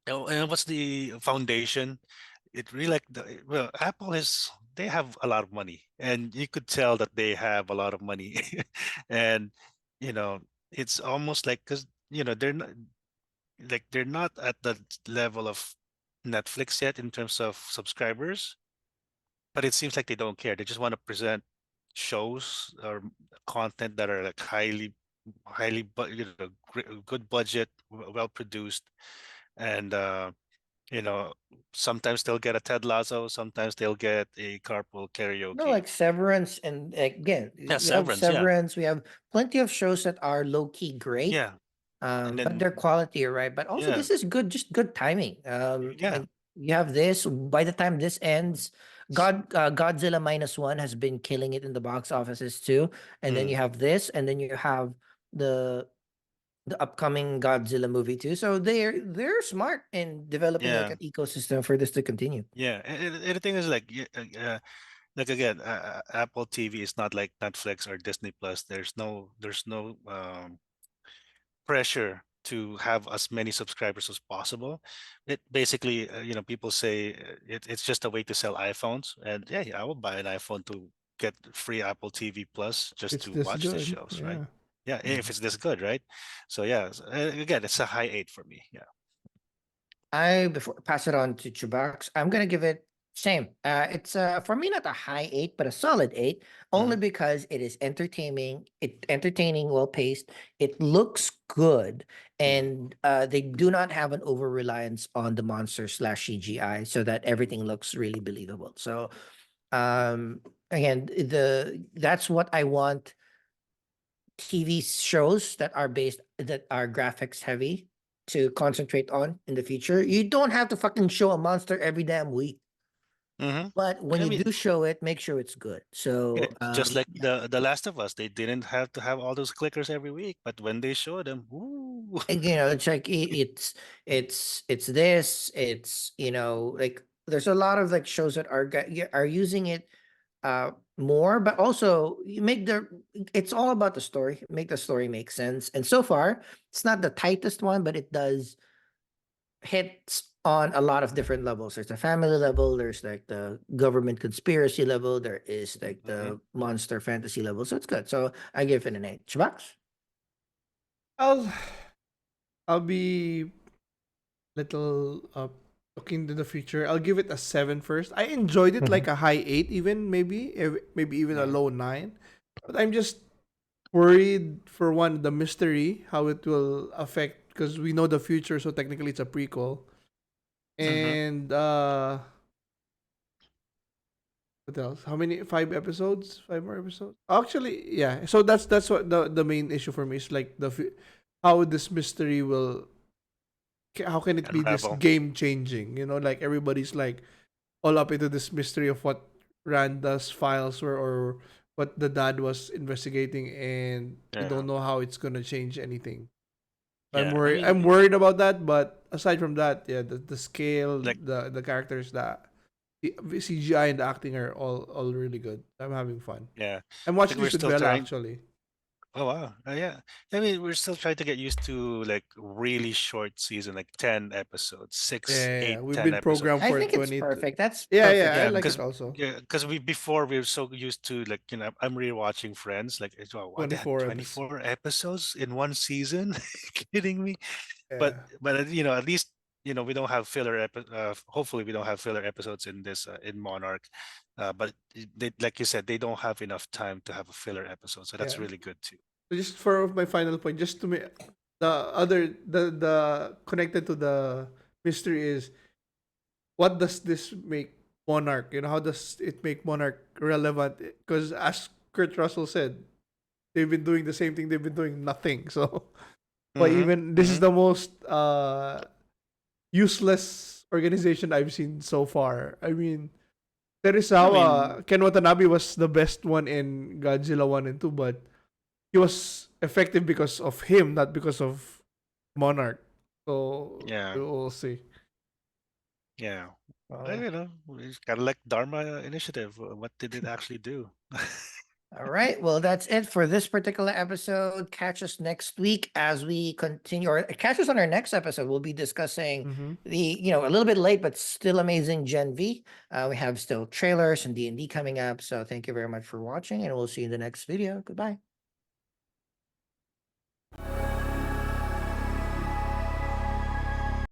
Oh, and what's the foundation? It really like well, Apple has they have a lot of money, and you could tell that they have a lot of money, and you know it's almost like because they're not at the level of Netflix yet in terms of subscribers, but it seems like they don't care. They just want to present shows or content that are like highly good budget, well produced, and you know, sometimes they'll get a Ted Lasso, sometimes they'll get a carpool No, karaoke. like Severance, and again, Yeah, we have Severance. Yeah, Severance. We have plenty of shows that are low key great, yeah, and but then they're quality, right? But also, yeah, this is good, just good timing. yeah. Like you have this. By the time this ends, Godzilla -1 has been killing it in the box offices too, and then you Mm, have this, and then you have the the upcoming Godzilla movie too. So they're smart in developing like yeah, an ecosystem for this to continue. yeah. And the thing is, like, like again, Apple TV is not like Netflix or Disney Plus. There's no pressure to have as many subscribers as possible. It basically, people say it's just a way to sell iPhones, and yeah, yeah, I will buy an iPhone to get free Apple TV Plus just It's to this watch the good. shows, right? Yeah. Yeah, if Mhm. it's this good, right? So yeah, again, it's a high eight for me. Yeah. I before pass it on to Chubax, I'm gonna give it same. It's for me not a high eight, but a solid eight, only Hmm. because it is entertaining, well paced. It looks good, Hmm. and they do not have an over reliance on the monster slash CGI, so that everything looks really believable. So again, the that's what I want TV shows that are graphics heavy to concentrate on in the future. You don't have to fucking show a monster every damn week, Hmm. but when I you mean, do show it, make sure it's good. So just like yeah, the Last of Us, they didn't have to have all those clickers every week, but when they showed them, ooh. and, it's like it's this, it's like there's a lot of like shows that are using it more, but also you make the it's all about the story, make the story make sense. And so far, it's not the tightest one, but it does hits on a lot of different levels. There's the family level, there's like the government conspiracy level, there is like Hmm. the monster fantasy level. So it's good. So I give it an eight. Chubax? I'll I'll be little looking to the future. I'll give it a 7 first. I enjoyed it Mhm. like a high 8 even, maybe even a Yeah. low 9. But I'm just worried for one, the mystery, how it will affect, because we know the future, so technically it's a prequel. Hmm. And what else? How many? 5 episodes? 5 more episodes? Actually, yeah. So that's what the main issue for me is, like how this mystery will, how can it be this Unravel. game changing? Like everybody's like all up into this mystery of what Randa's files were, or what the dad was investigating, and we Yeah. don't know how it's gonna change anything. I'm Yeah. I worried. mean, I'm worried about that. But aside from that, yeah, the scale, like, the characters, the CGI and the acting are all really good. I'm having fun. yeah, I'm I think watching we're this with still Bella trying. actually. Oh wow. Yeah. I mean, we're still trying to get used to like really short season, like 10 episodes, Yeah, six, yeah, yeah. eight, We've 10 been episodes. programmed I for think it's 20. perfect. That's Yeah, perfect yeah. I Yeah, like length. it also. because we before we were so used to, like, I'm rewatching Friends, like, what, they had 24 episodes. 24 episodes in one season? Kidding me? But Yeah, at least we don't have hopefully we don't have filler episodes in this in Monarch. But they, like you said, they don't have enough time to have a filler episode, so that's yeah. really good too. So just for my final point, just to me, the connected to the mystery is, what does this make Monarch? How does it make Monarch relevant? Because as Kurt Russell said, they've been doing the same thing. They've been doing nothing. So, but Mm-hmm. even this is Mm-hmm. the most useless organization I've seen so far. I mean, I mean, Ken Watanabe was the best one in Godzilla 1 and 2, but he was effective because of him, not because of Monarch. So yeah, we'll see. yeah. Well, We just gotta like Dharma Initiative. What did it actually do? all right. Well, that's it for this particular episode. Catch us next week as we continue, or catch us on our next episode. We'll be discussing Mm-hmm. a little bit late, but still amazing Gen V. We have still trailers and D&D coming up. So thank you very much for watching, and we'll see you in the next video. Goodbye.